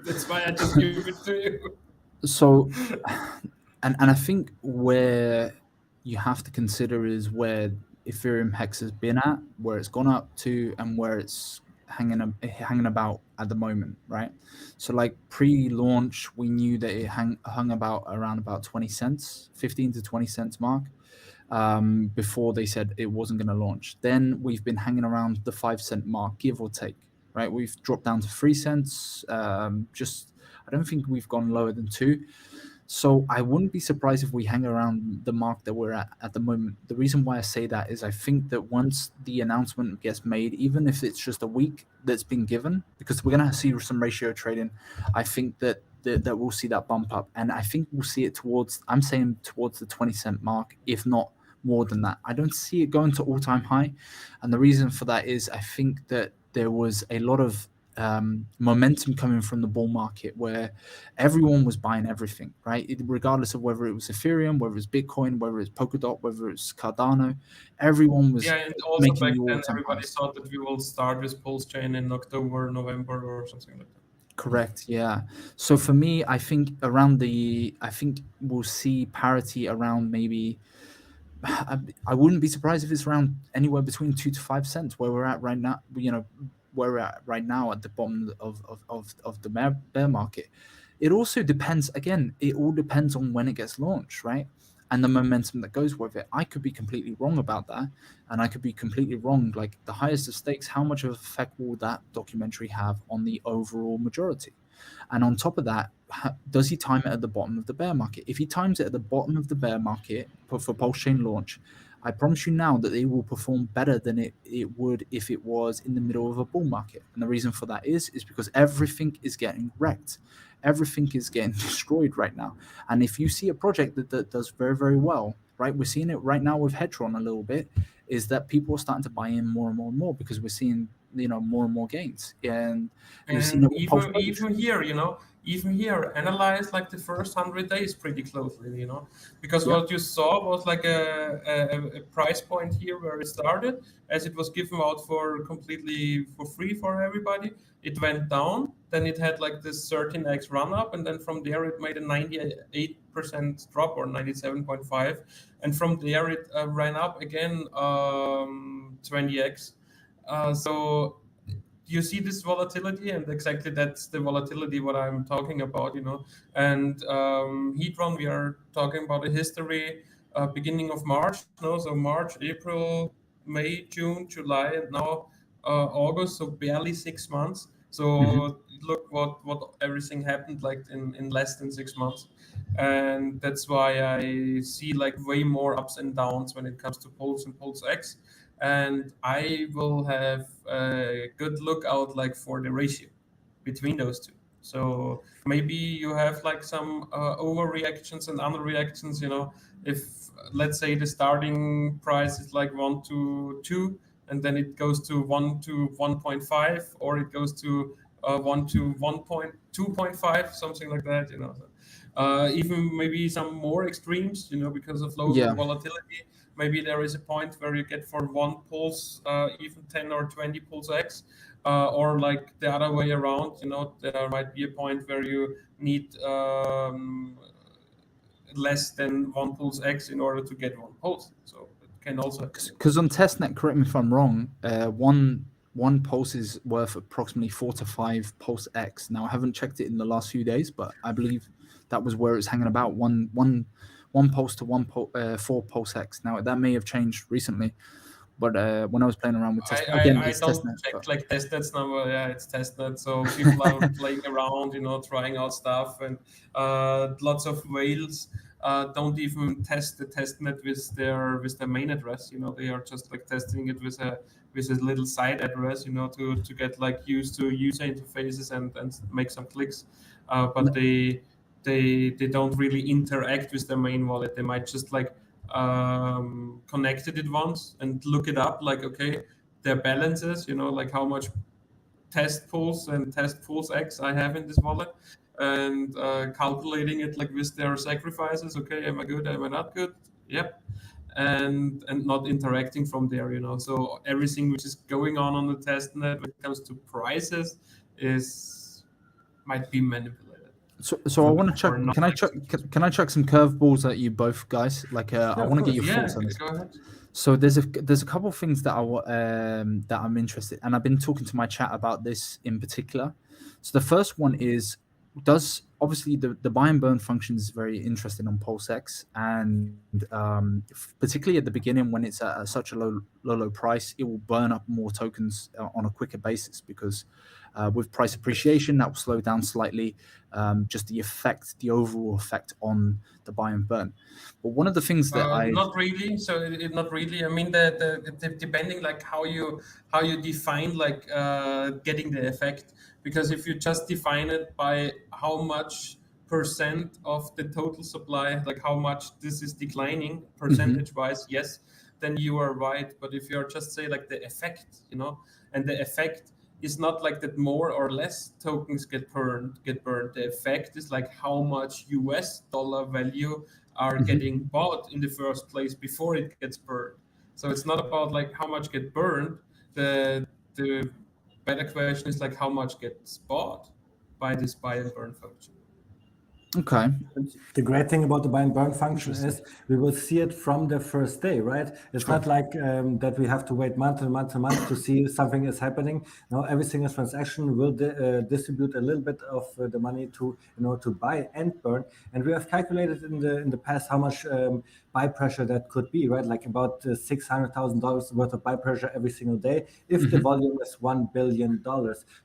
That's why I just give it to you. So, and I think where you have to consider is where Ethereum Hex has been at, where it's gone up to, and where it's hanging about at the moment, right? So, like pre-launch, we knew that it hung about around about 20 cents, 15 to 20 cents mark, before they said it wasn't going to launch. Then we've been hanging around the 5 cent mark, give or take, right? We've dropped down to 3 cents. I don't think we've gone lower than 2. So I wouldn't be surprised if we hang around the mark that we're at the moment. The reason why I say that is I think that once the announcement gets made, even if it's just a week that's been given, because we're going to see some ratio trading, I think that we'll see that bump up. And I think we'll see it I'm saying towards the 20 cent mark, if not more than that. I don't see it going to all-time high. And the reason for that is I think that there was a lot of momentum coming from the bull market where everyone was buying everything, right? Regardless of whether it was Ethereum, whether it's Bitcoin, whether it's Polkadot, whether it's Cardano, everyone was Yeah, and also making back new then all-time everybody highs. thought that we will start with pulse chain in October, November, or something like that. Correct. Yeah. So for me, I think we'll see parity around maybe. I wouldn't be surprised if it's around anywhere between 2 to 5 cents where we're at right now. Where we're at right now at the bottom of the bear market. It also depends. Again, it all depends on when it gets launched, right? And the momentum that goes with it. I could be completely wrong about that, and I could be completely wrong. Like the highest of stakes, how much of effect will that documentary have on the overall majority? And on top of that, does he time it at the bottom of the bear market? If he times it at the bottom of the bear market for Pulse Chain launch, I promise you now that it will perform better than it would if it was in the middle of a bull market. And the reason for that is because everything is getting wrecked. Everything is getting destroyed right now. And if you see a project that does very, very well, right, we're seeing it right now with Hedron a little bit, is that people are starting to buy in more and more and more because we're seeing more and more gains. And you've seen it And with Pulse even here, even here, analyze like the first 100 days pretty closely, because Yeah. what you saw was like a price point here where it started, as it was given out for completely for free for everybody. It went down, then it had like this 13x run up, and then from there it made a 98% drop or 97.5, and from there it ran up again 20x. So you see this volatility, and exactly that's the volatility what I'm talking about, and Hedron, we are talking about a history beginning of March, so March, April, May, June, July, and now August, so barely 6 months. Mhm. So look what everything happened like in less than 6 months, and that's why I see like way more ups and downs when it comes to Pulse and Pulse X, and I will have a good lookout like for the ratio between those two. So maybe you have like some overreactions and underreactions. If let's say the starting price is like 1 to 2, and then it goes to 1 to 1.5, or it goes to 1 to 1.2.5, something like that. Even maybe some more extremes. Because of low Yeah. volatility. Maybe there is a point where you get for one pulse even 10 or 20 pulse X, or like the other way around. There might be a point where you need less than one pulse X in order to get one pulse. So it can also happen. Because on testnet, correct me if I'm wrong, one pulse is worth approximately 4 to 5 pulse X. Now I haven't checked it in the last few days, but I believe that was where it's hanging about one pulse to 4 pulse X. Now that may have changed recently, But when I was playing around with testnet, again, I it's don't testnet. check like testnet's number. Yeah, it's testnet. So people are playing around, trying out stuff, and lots of whales don't even test the testnet with their main address. They are just like testing it with a little side address. To get like used to user interfaces and make some clicks. But they don't really interact with their main wallet. They might just like connected it once and look it up, like, okay, their balances, like how much test pools and test pools X I have in this wallet, and calculating it like with their sacrifices. Okay, am I good? Am I not good? Yep. And not interacting from there. So everything which is going on the test net when it comes to prices is might be manipulated. So I want to check. Or not Can I check? actually. Can I check some curveballs at you both, guys? Like, I of want to get course. your Yeah, thoughts on this. go ahead. So there's a couple of things that that I'm interested, and I've been talking to my chat about this in particular. So the first one is, does obviously the buy and burn function is very interesting on PulseX, and particularly at the beginning when it's at such a low price, it will burn up more tokens on a quicker basis, because with price appreciation that will slow down slightly, just the overall effect on the buy and burn. But one of the things that Not really. So not really. I mean, depending like how you define like getting the effect, because if you just define it by how much percent of the total supply, like how much this is declining percentage wise, yes, then you are right. But if you're just say like the effect, and the effect is not like that more or less tokens get burned. The effect is like how much US dollar value are getting bought in the first place before it gets burned. So it's not about like how much get burned. The better question is like how much gets bought by this buy and burn function. Okay. The great thing about the buy and burn function is we will see it from the first day, right? It's not like that we have to wait month and month and month to see if something is happening. No, every single transaction will distribute a little bit of the money to to buy and burn. And we have calculated in the past how much buy pressure that could be, right? Like about $600,000 worth of buy pressure every single day if the volume is $1 billion,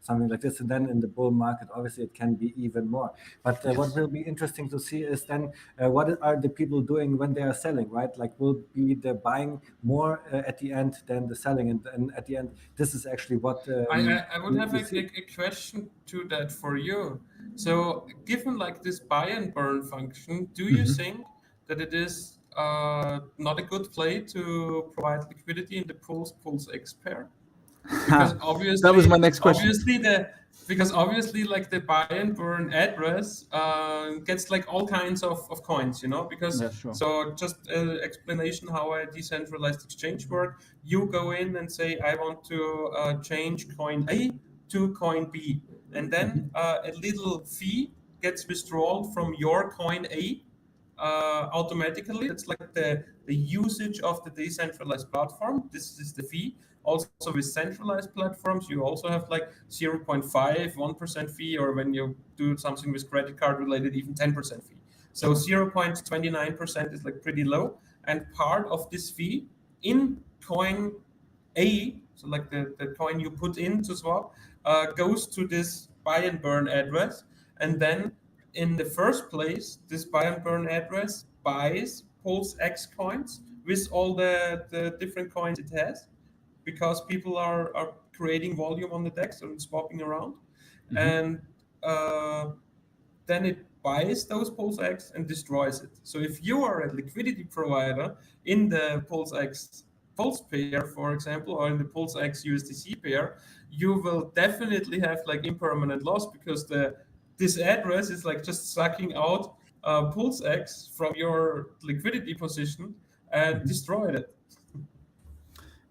something like this. And then in the bull market, obviously it can be even more. But what will be interesting to see is then what are the people doing when they are selling, right? Like, will be the buying more at the end than the selling, and at the end, this is actually what I would have we a see. question to that for you. So given like this buy and burn function, do you think that it is not a good play to provide liquidity in the pulse X pair? Because That was my next question. obviously like the buy and burn address gets like all kinds of coins, because Yeah, sure. so just explanation how a decentralized exchange work. You go in and say I want to change coin A to coin B, and then a little fee gets withdrawn from your coin A automatically. That's like the usage of the decentralized platform. This is the fee. Also with centralized platforms, you also have like 0.5, 1% fee, or when you do something with credit card related, even 10% fee. So 0.29% is like pretty low. And part of this fee in coin A, so like the coin you put in to swap, goes to this buy and burn address. And then in the first place, this buy and burn address buys Pulse X coins with all the different coins it has, because people are creating volume on the DEX and swapping around. And then it buys those Pulse X and destroys it. So if you are a liquidity provider in the Pulse X Pulse pair, for example, or in the Pulse X USDC pair, you will definitely have like impermanent loss, because this address is like just sucking out Pulse X from your liquidity position and destroyed it.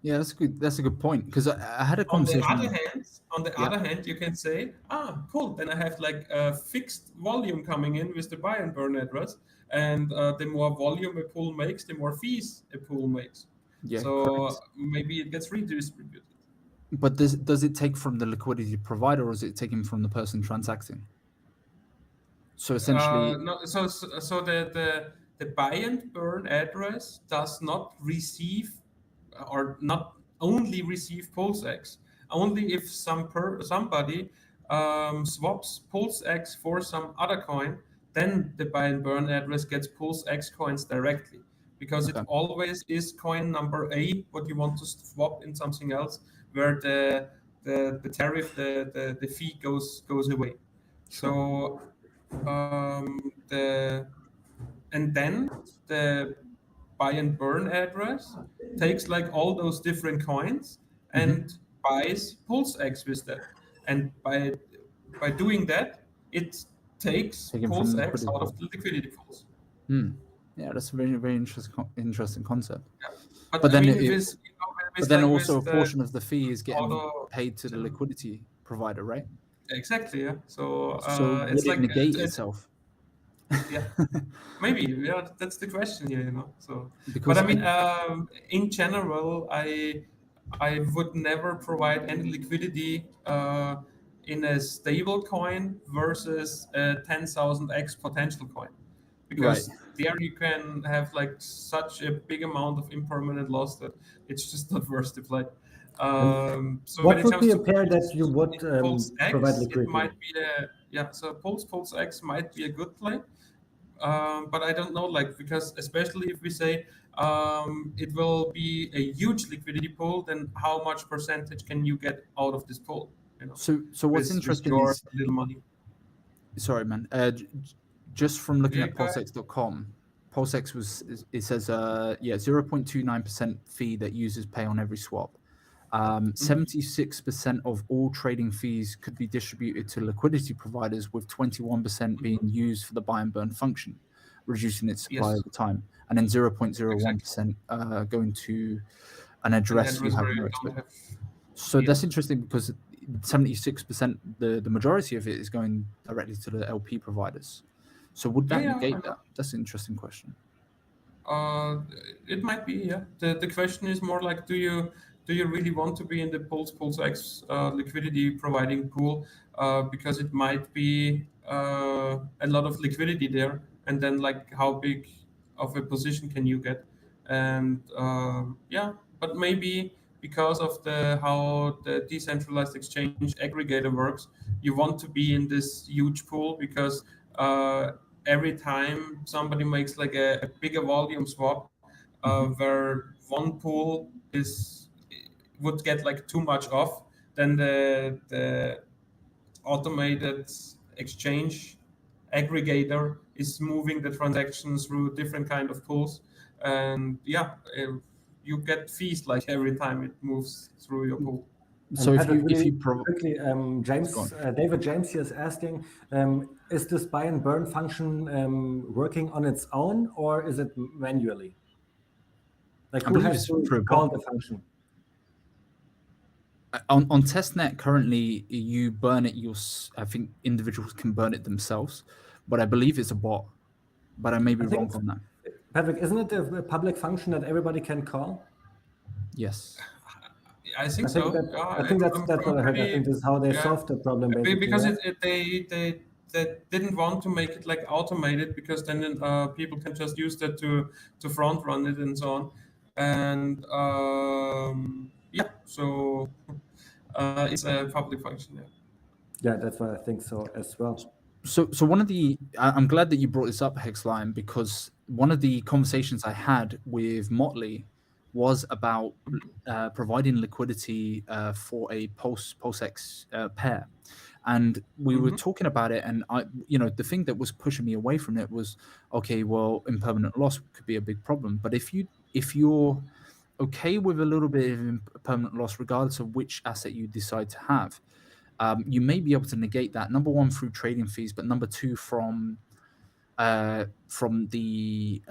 Yeah, that's good. That's a good point, because I had a On the conversation. other hand, you can say, cool, then I have like a fixed volume coming in with the buy and burn address, and the more volume a pool makes, the more fees a pool makes. Yeah, So correct. maybe it gets redistributed. But does it take from the liquidity provider, or is it taken from the person transacting? So essentially, No, so the buy and burn address does not receive, or not only receive pulse X. Only if somebody swaps pulse X for some other coin, then the buy and burn address gets pulse X coins directly, because it Okay. always is coin number A what you want to swap in something else, where the tariff, the fee goes away. Sure. So the and then the buy and burn address takes like all those different coins and buys pulse X with that. And by doing that, it takes Taken from pulse the X liquidity out pool. of the liquidity pools. Yeah, that's a very interesting concept. Yeah. But But I then mean, it, with but then like also a with the portion of the fee is getting auto, paid to the liquidity provider, right? exactly, yeah. So So would it's it like negate it's itself? yeah. Maybe, yeah, that's the question here, you know. So, but Because I mean, in general, I would never provide any liquidity in a stable coin versus a 10,000x potential coin, right. because there you can have like such a big amount of impermanent loss that it's just not worth the play. And So when what it would comes be a to pair that you would Pulse provide X, it liquidity? might be a yeah. So Pulse X might be a good play, but I don't know, like, because especially if we say it will be a huge liquidity pool, then how much percentage can you get out of this pool? You know, So what's with interesting your is, little money. sorry, man. Just from looking Yeah, at go ahead. pulsex.com, pulsex it says 0.29% fee that users pay on every swap. 76% of all trading fees could be distributed to liquidity providers, with 21% being used for the buy and burn function, reducing its supply Yes, over time, and then exactly. 0.01% going to an An address you address have where you no don't exposure. have. So that's Yes. interesting because 76%, the majority of it is going directly to the LP providers. So would Yeah, that yeah, I negate know. that? That's an interesting question. Uh, it might be, yeah. The question is more like, do you really want to be in the Pulse X liquidity providing pool? Because it might be a lot of liquidity there, and then like how big of a position can you get? And yeah, but maybe because of the how the decentralized exchange aggregator works, you want to be in this huge pool, because every time somebody makes like a bigger volume swap, where one pool is would get like too much off, then the automated exchange aggregator is moving the transactions through different kind of pools, and yeah, you get fees like every time it moves through your pool. And So Patrick, if really you quickly, go on. David James here is asking, is this buy and burn function working on its own, or is it manually? Like, I who believe has it's to through a call bot. the function? On testnet currently, you burn it. I think individuals can burn it themselves, but I believe it's a bot. But I may I be think wrong it's, on that. Patrick, isn't it a public function that everybody can call? Yes. I I think think so. that I think that's I'm what I heard. I pretty, think this is how they yeah. solved the problem, basically, Because right? they didn't want to make it like automated, because then people can just use that to front run it and so on, and yeah, so it's a public function. Yeah. Yeah, that's what I think so as well. So one of the I'm glad that you brought this up, Hexline, because one of the conversations I had with Motley was about providing liquidity for a PulseX pair, and we were Mm-hmm. talking about it. And the thing that was pushing me away from it was, okay, well, impermanent loss could be a big problem. But if you're okay with a little bit of impermanent loss, regardless of which asset you decide to have, you may be able to negate that. Number one, through trading fees, but number two, from the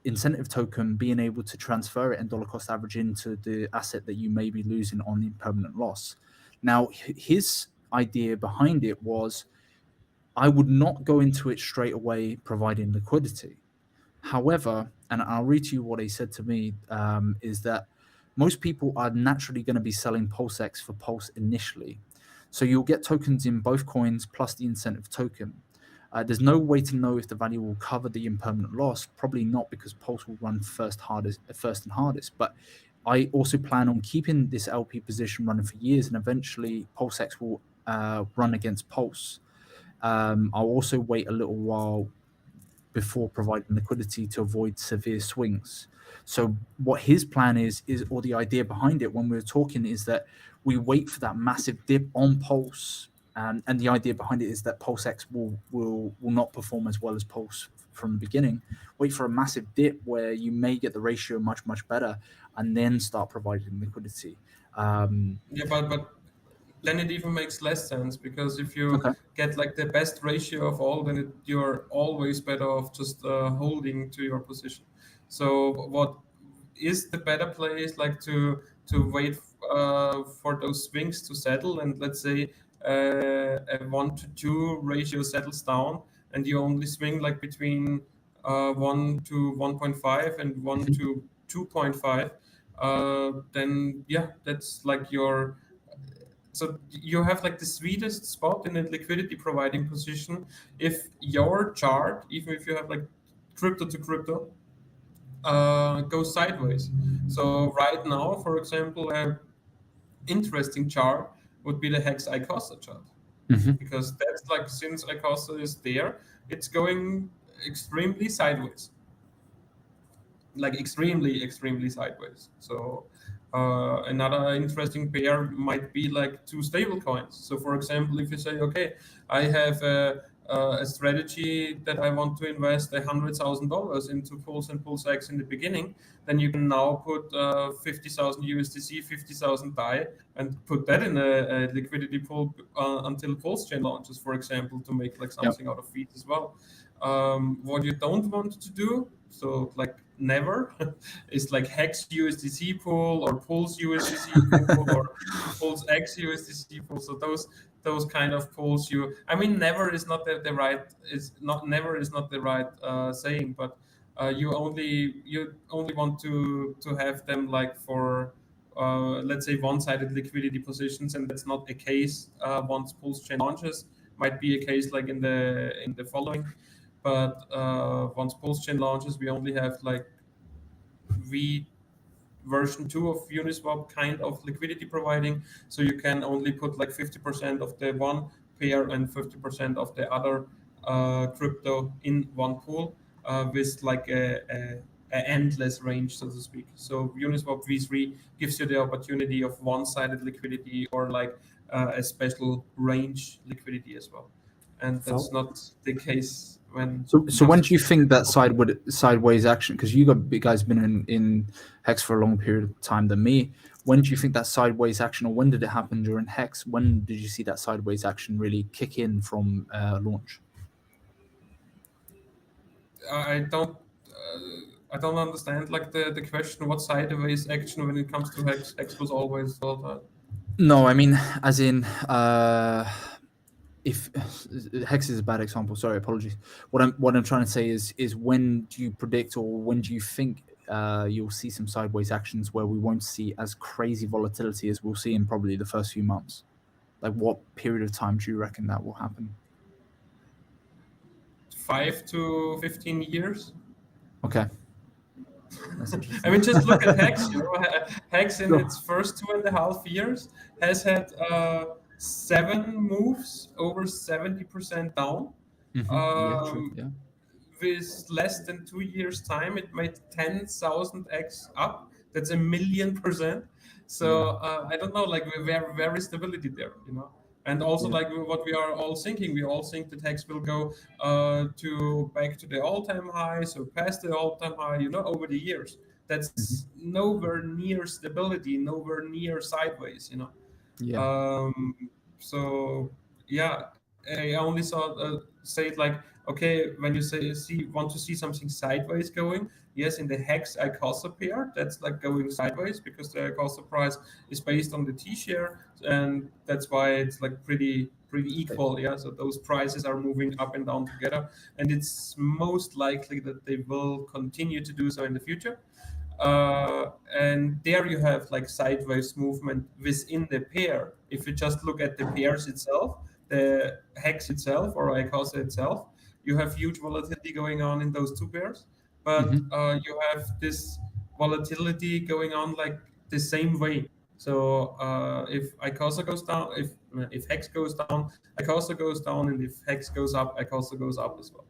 incentive token being able to transfer it and dollar cost average into the asset that you may be losing on the impermanent loss. Now, his idea behind it was, I would not go into it straight away providing liquidity. However, and I'll read to you what he said to me, is that most people are naturally going to be selling PulseX for Pulse initially. So you'll get tokens in both coins plus the incentive token. There's no way to know if the value will cover the impermanent loss. Probably not, because Pulse will run first and hardest. But I also plan on keeping this LP position running for years, and eventually PulseX will run against Pulse. I'll also wait a little while before providing liquidity to avoid severe swings. So what his plan is, or the idea behind it when we were talking, is that we wait for that massive dip on Pulse, and the idea behind it is that PulseX will not perform as well as Pulse from the beginning. Wait for a massive dip where you may get the ratio much better, and then start providing liquidity. Yeah, but then it even makes less sense, because if you Okay. get like the best ratio of all, then you're always better off just holding to your position. So what is the better play is like to wait for those swings to settle, and let's say a 1 to 2 ratio settles down, and you only swing like between 1 to 1.5 and 1 to 2.5, then yeah, that's like your, so you have like the sweetest spot in a liquidity providing position if your chart, even if you have like crypto to crypto, goes sideways. So right now, for example, a interesting chart would be the HEX ICOSA chart, Mm-hmm. because that's like, since ICOSA is there, it's going extremely sideways, like extremely sideways. So another interesting pair might be like two stable coins. So for example, if you say, okay, I have a strategy that I want to invest $100,000 into Pulse and Pulse X in the beginning, then you can now put 50,000 USDC, 50,000 DAI, and put that in a liquidity pool until Pulse chain launches, for example, to make like Yep. something out of fees as well. What you don't want to do, so like never, is like Hex USDC pool or Pulse USDC pool or Pulse X USDC pool. So those kind of pools, I mean, never is not the right, is not, never is not the right saying, but you only want to have them like for let's say one-sided liquidity positions, and that's not the case once Pulse chain launches. Might be a case like in the following, but once Pulse chain launches, we only have like V version 2 of Uniswap kind of liquidity providing. So you can only put like 50% of the one pair and 50% of the other crypto in one pool with like a endless range, so to speak. So Uniswap V3 gives you the opportunity of one-sided liquidity or like a special range liquidity as well. And that's So not the case when So it when comes do you to think that sideways action? Because you guys been in Hex for a long period of time than me. When do you think that sideways action, or when did it happen during Hex? When did you see that sideways action really kick in from launch? I don't I don't understand like the question. What sideways action when it comes to Hex? Hex was always volatile. No, I mean, as in, if Hex is a bad example, sorry, apologies. What I'm trying to say is when do you predict, or when do you think you'll see some sideways actions where we won't see as crazy volatility as we'll see in probably the first few months? Like, what period of time do you reckon that will happen? 5 to 15 years. Okay, that's interesting. I mean, just look at Hex. Hex in Sure. its first 2.5 years has had 7 moves over 70% down. Yeah, true. Yeah. With less than 2 years time, it made 10,000x up. That's 1,000,000%. So I don't know, like we're very stability there, and also Yeah. like what we are all thinking, we all think that Hex will go to back to the all-time high, so past the all-time high, over the years. That's nowhere near stability, nowhere near sideways, Yeah. So yeah, I only saw say it like, okay, when you want to see something sideways going, yes, in the Hex ICOSA pair, that's like going sideways because the ICOSA price is based on the T share, and that's why it's like pretty equal. Yeah, so those prices are moving up and down together, and it's most likely that they will continue to do so in the future. And there you have like sideways movement within the pair. If you just look at the pairs itself, the Hex itself or ICOSA itself, you have huge volatility going on in those two pairs, but you have this volatility going on like the same way. So if ICOSA goes down, if Hex goes down, ICOSA goes down, and if Hex goes up, ICOSA goes up as well.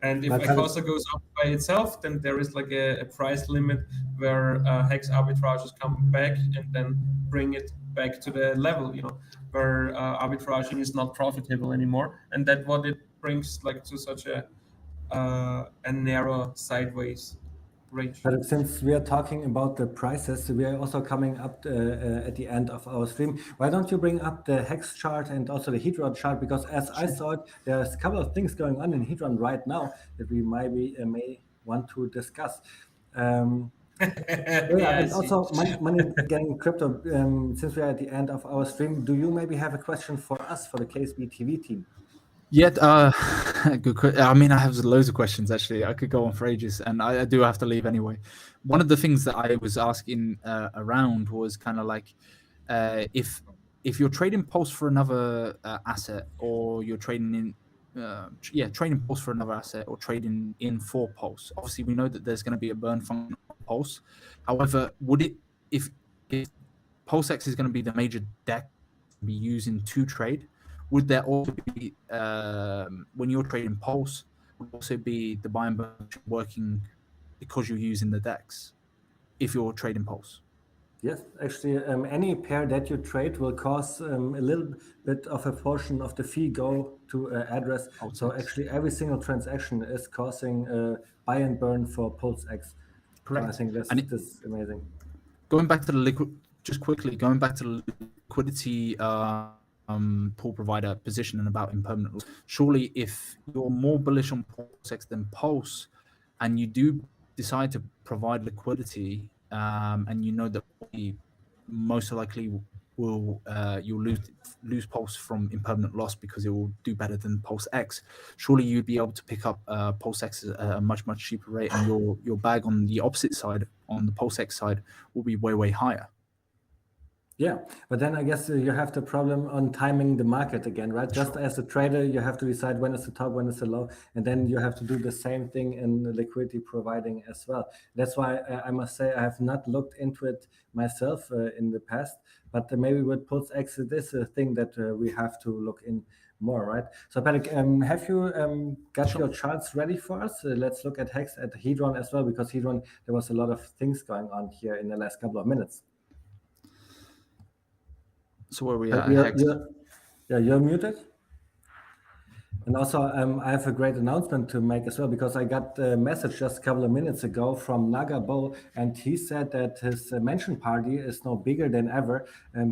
And if But Patrick, ICOSA goes up by itself, then there is like a price limit where Hex arbitrages come back and then bring it back to the level, where arbitraging is not profitable anymore, and that what it brings like to such a narrow sideways range. But since we are talking about the prices, we are also coming up at the end of our stream. Why don't you bring up the Hex chart and also the Hedron chart? Because as I saw it, there's a couple of things going on in Hedron right now that we may want to discuss. And also money getting crypto. Since we are at the end of our stream, do you maybe have a question for us, for the KSB TV team? Yeah, good. I mean, I have loads of questions actually. I could go on for ages, and I do have to leave anyway. One of the things that I was asking around was kind of like if you're trading Pulse for another asset, or you're trading in trading Pulse for another asset, or trading in for Pulse. Obviously, we know that there's going to be a burn function on Pulse. However, would it if Pulse X is going to be the major deck to be using to trade? Would there also be, when you're trading Pulse, would also be the buy and burn working because you're using the DEX if you're trading Pulse? Yes, actually, any pair that you trade will cause a little bit of a portion of the fee go to address. Pulse So X. actually, every single transaction is causing buy and burn for Pulse X. Correct. So I think this is amazing. Going back to the liquidity pool provider position and about impermanent loss. Surely, if you're more bullish on Pulse X than Pulse, and you do decide to provide liquidity, and you know that most likely will you'll lose Pulse from impermanent loss because it will do better than Pulse X. Surely you'd be able to pick up Pulse X at a much cheaper rate, and your bag on the opposite side, on the Pulse X side, will be way higher. Yeah, but then I guess you have the problem on timing the market again, right? Just as a trader, you have to decide when is the top, when is the low, and then you have to do the same thing in the liquidity providing as well. That's why I must say I have not looked into it myself in the past, but maybe with Pulse X, it is a thing that we have to look in more, right? So Patrick, have you got your charts ready for us? Let's look at Hex, at Hedron as well, because Hedron, there was a lot of things going on here in the last couple of minutes. So where are we at? Hex? You're muted. And also, I have a great announcement to make as well, because I got a message just a couple of minutes ago from Naga Bo, and he said that his mention party is now bigger than ever.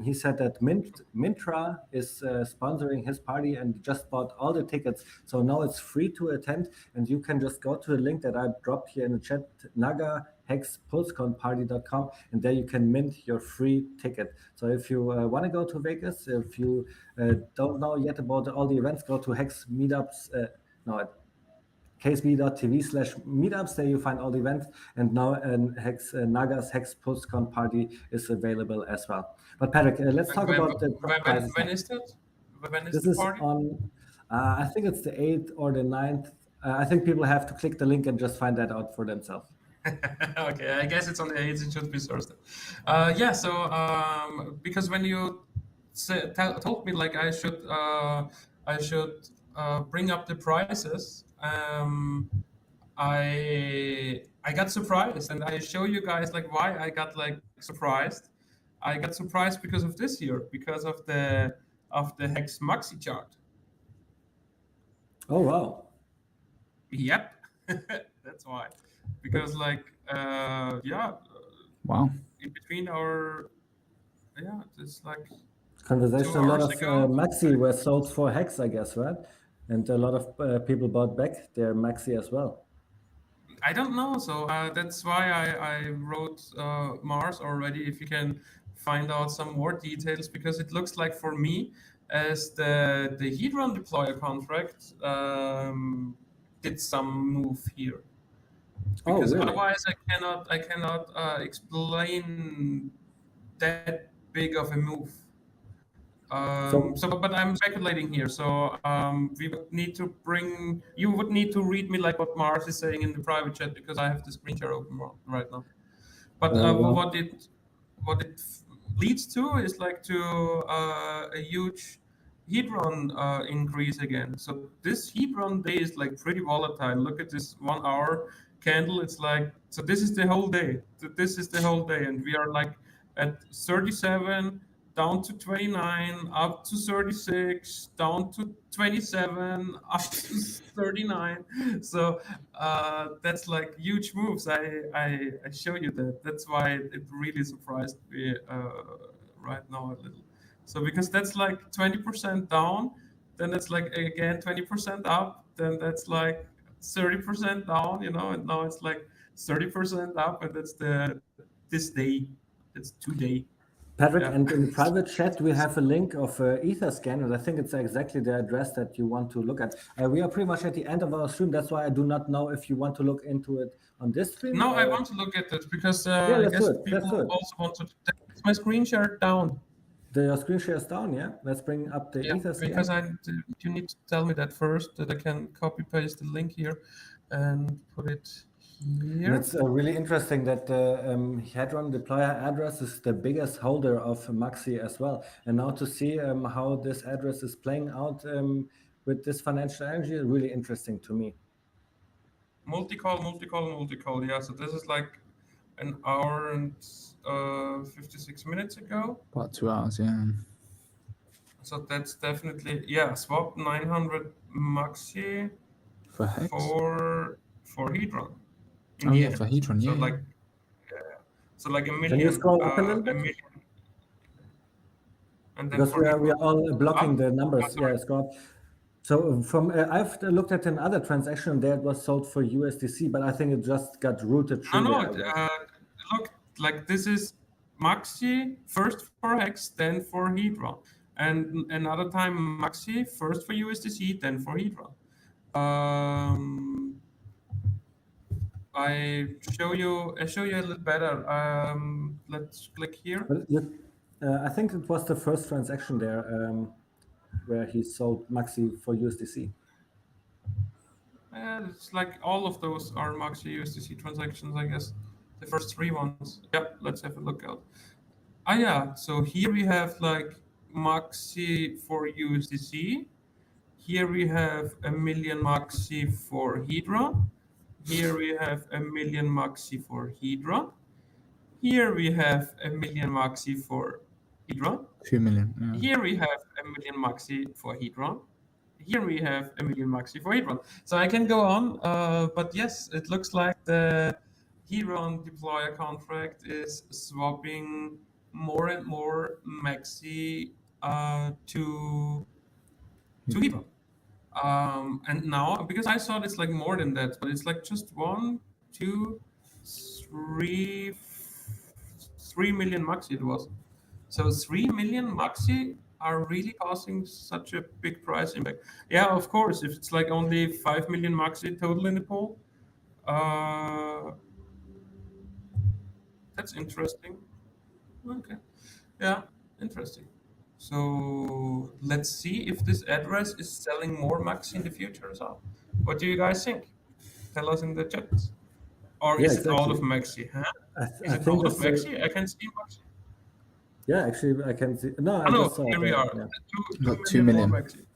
He said that Mintra is sponsoring his party and just bought all the tickets. So now it's free to attend, and you can just go to the link that I dropped here in the chat, nagahexpulseconparty.com, and there you can mint your free ticket. So if you want to go to Vegas, if you don't know yet about all the events, go to Hex Meetups, ksb.tv/meetups. There you find all the events, and now Naga's Hex PulseCon party is available as well. But Patrick, let's talk about the prices. When is that? When is this the is party? on, I think it's the 8th or the 9th. I think people have to click the link and just find that out for themselves. Okay, I guess it's on the 8th. It should be Thursday. So because when you told me like I should bring up the prices, I got surprised, and I show you guys like why I got like surprised. I got surprised because of this year, because of the Hex Maxi chart. Oh wow! Yep, that's why. Because like wow, in between our it's like conversation, a lot of ago. Maxi were sold for Hex, I guess, right? And a lot of people bought back their Maxi as well. I don't know, so that's why I wrote Mars already. If you can find out some more details, because it looks like for me as the Hedron deployer contract did some move here. Because really? otherwise I cannot explain that big of a move. But I'm speculating here. So we would need to you would need to read me like what Mars is saying in the private chat, because I have the screen share open right now. But what it leads to is like to a huge Hedron increase again. So this Hedron day is like pretty volatile. Look at this 1 hour candle. It's like, so this is the whole day. This is the whole day. And we are like at 37, down to 29, up to 36, down to 27, up to 39. So that's like huge moves. I show you that. That's why it really surprised me right now a little. So because that's like 20% down, then that's like again 20% up, then that's like 30% down, you know, and now it's like 30% up, and that's this day, it's today. Patrick, Yeah. and in the private chat, we have a link of Etherscan, and I think it's exactly the address that you want to look at. We are pretty much at the end of our stream. That's why I do not know if you want to look into it on this stream. No, I want to look at it because Yeah, I let's guess do it. Let's people do it. also want to. Is my screen share down? Your screen share is down, yeah? Let's bring up the Yeah, Etherscan. because you need to tell me that first, that I can copy paste the link here and put it And here. it's really interesting that the Hedron deployer address is the biggest holder of Maxi as well. And now to see how this address is playing out with this financial energy is really interesting to me. Multi-call. Yeah, so this is like an hour and 56 minutes ago. About 2 hours, yeah. So that's definitely, yeah, swap 900 Maxi For Hex? for Hedron. Oh yeah, for Hedron, yeah. So like, so like a million. Can you scroll up a little bit? million. And then Because we are all blocking the numbers. sorry. Yeah, scroll up. So from I've looked at another transaction there, it was sold for USDC, but I think it just got routed through there. Look, like this is Maxi first for Hex, then for Hedron, and another time Maxi first for USDC, then for Hedron. I show you a little better. Let's click here. But I think it was the first transaction there where he sold Maxi for USDC. It's like all of those are Maxi USDC transactions, I guess. The first 3 ones. Yeah, let's have a look out. Yeah, so here we have like Maxi for USDC. Here we have a million Maxi for Hedron. Here we have a million Maxi for Hedron. Here we have a million Maxi for Hedron. 2 million. Yeah. Here we have a million Maxi for Hedron. Here we have a million Maxi for Hedron. So I can go on, but yes, it looks like the Hedron deployer contract is swapping more and more Maxi to Hedron. And now, because I thought it's like more than that, but it's like just 1, 2, 3 million Maxi it was. So 3 million Maxi are really causing such a big price impact. Yeah, of course, if it's like only 5 million Maxi total in the pool, that's interesting. Okay, yeah, interesting. So let's see if this address is selling more Maxi in the future as well. What do you guys think? Tell us in the chat. Or is it out of Maxi? Huh? Is it out of Maxi? I can see Maxi. Yeah, actually, I can see. No, I just saw here we are. Yeah. Got 2 million. Maxi.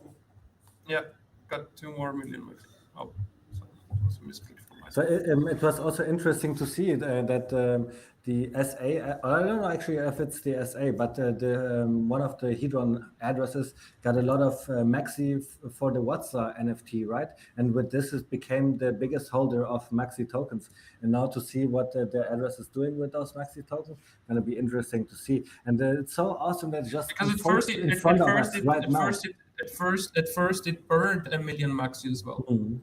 Yeah, got 2 more million Maxi. Oh, so it was a misclick from my side. So it was also interesting to see that the SA, I don't know actually if it's the SA, but the one of the Hedron addresses got a lot of Maxi for the Watsa NFT, right? And with this, it became the biggest holder of Maxi tokens. And now to see what the address is doing with those Maxi tokens, going to be interesting to see. And it's so awesome that just because at first it burned a million Maxi as well. Mm-hmm.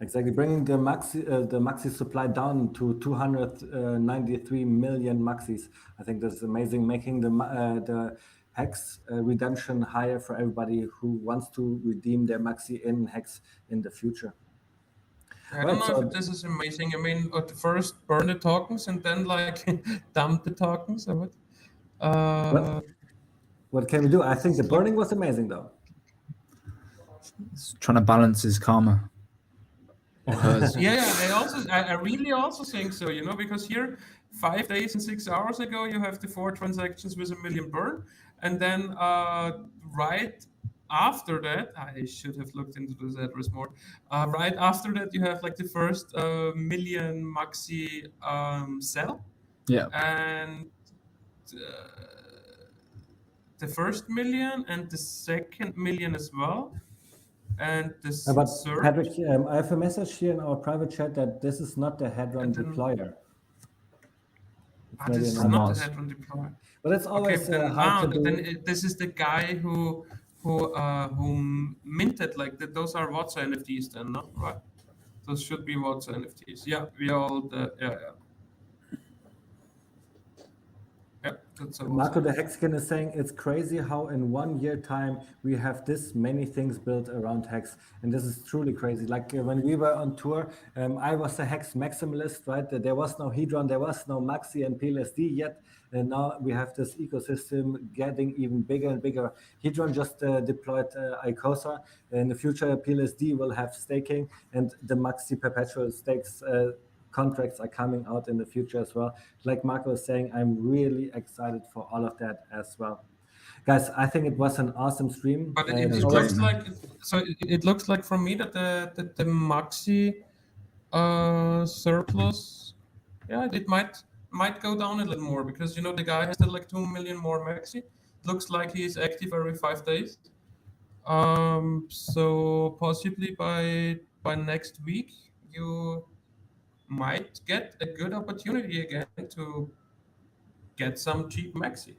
Exactly, bringing the Maxi supply down to 293 million Maxis. I think that's amazing, making the Hex redemption higher for everybody who wants to redeem their Maxi in Hex in the future. I don't know if this is amazing. I mean, at first burn the tokens and then like dump the tokens or what? What can we do? I think the burning was amazing though. He's trying to balance his karma. Yeah, I really also think so, you know, because here 5 days and 6 hours ago, you have the 4 transactions with $1 million burn. And then right after that, I should have looked into this address more. Right after that, you have like the first million maxi sell. Yeah. And the first million and the second million as well. And the But third. Patrick, I have a message here in our private chat that this is not the Hadron deployer. This is not the Hadron deployer. But it's always hard to do. This is the guy who minted like that. Those are WhatsApp NFTs then, no? Right? Those should be WhatsApp NFTs. Yeah, we all yeah. Marco the Hexican is saying it's crazy how in 1 year time we have this many things built around Hex, and this is truly crazy. Like when we were on tour, I was a Hex maximalist, right? There was no Hedron, there was no Maxi and PLSD yet, and now we have this ecosystem getting even bigger and bigger. Hedron just deployed Icosa. In the future, PLSD will have staking, and the Maxi perpetual stakes contracts are coming out in the future as well. Like Marco was saying, I'm really excited for all of that as well. Guys, I think it was an awesome stream. But it looks like it looks like from me that the Maxi surplus, yeah, it might go down a little more because you know the guy has still like 2 million more Maxi. It looks like he's active every 5 days. So possibly by next week you might get a good opportunity again to get some cheap Maxi.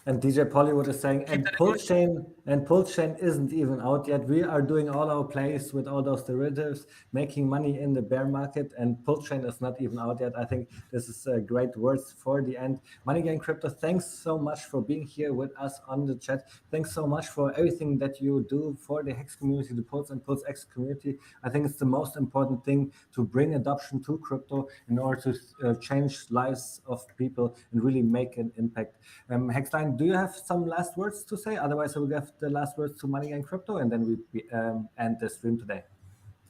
And DJ Pollywood is saying, and Pulse Chain isn't even out yet. We are doing all our plays with all those derivatives, making money in the bear market, and Pulse Chain is not even out yet. I think this is great words for the end. Money Gang Crypto, thanks so much for being here with us on the chat. Thanks so much for everything that you do for the Hex community, the Pulse and Pulse X community. I think it's the most important thing to bring adoption to crypto in order to change lives of people and really make an impact. Hexline, do you have some last words to say? Otherwise, I will give the last words to Money Gang Crypto, and then we end the stream today.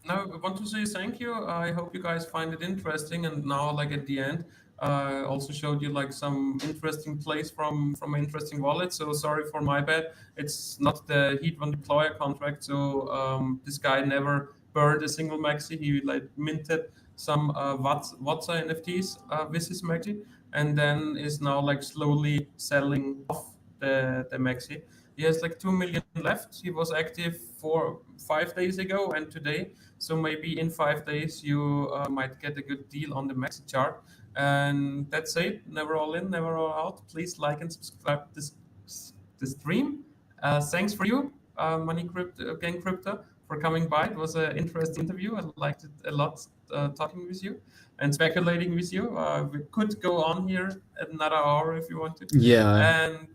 No, I want to say thank you. I hope you guys find it interesting. And now, like at the end, I also showed you like some interesting plays from an interesting wallet. So sorry for my bad. It's not the Hedron deployer contract. So this guy never burned a single Maxi. He like minted some WhatsApp NFTs with his Maxi, and then is now like slowly selling off the Maxi. He has like 2 million left. He was active 5 days ago and today. So maybe in 5 days you might get a good deal on the Maxi chart. And that's it. Never all in, never all out. Please like and subscribe to this stream. Thanks for you, Money Gang Crypto, for coming by. It was an interesting interview. I liked it a lot talking with you and speculating with you. We could go on here another hour if you want to. Yeah. And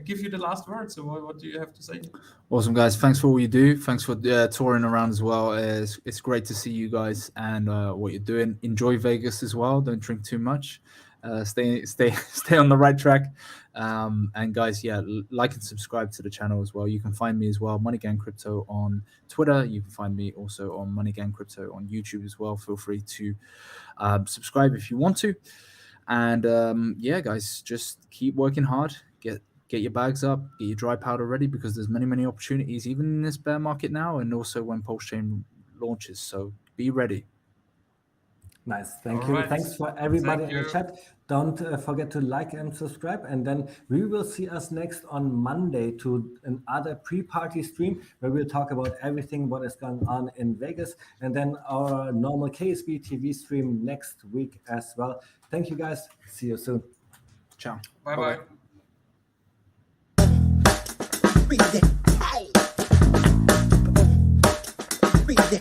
give you the last word. So what do you have to say? Awesome, guys. Thanks for all you do. Thanks for touring around as well. It's great to see you guys and what you're doing. Enjoy Vegas as well. Don't drink too much. Stay on the right track. And guys, yeah, like and subscribe to the channel as well. You can find me as well, Money Gang Crypto on Twitter. You can find me also on Money Gang Crypto on YouTube as well. Feel free to subscribe if you want to. And yeah, guys, just keep working hard. Get your bags up, get your dry powder ready, because there's many opportunities even in this bear market now, and also when Pulse Chain launches. So be ready. Nice, thank you. Right. Thanks for everybody in the chat. Don't forget to like and subscribe, and then we will see us next on Monday to another pre-party stream where we'll talk about everything what is going on in Vegas, and then our normal KSB TV stream next week as well. Thank you, guys. See you soon. Ciao. Bye. Read it.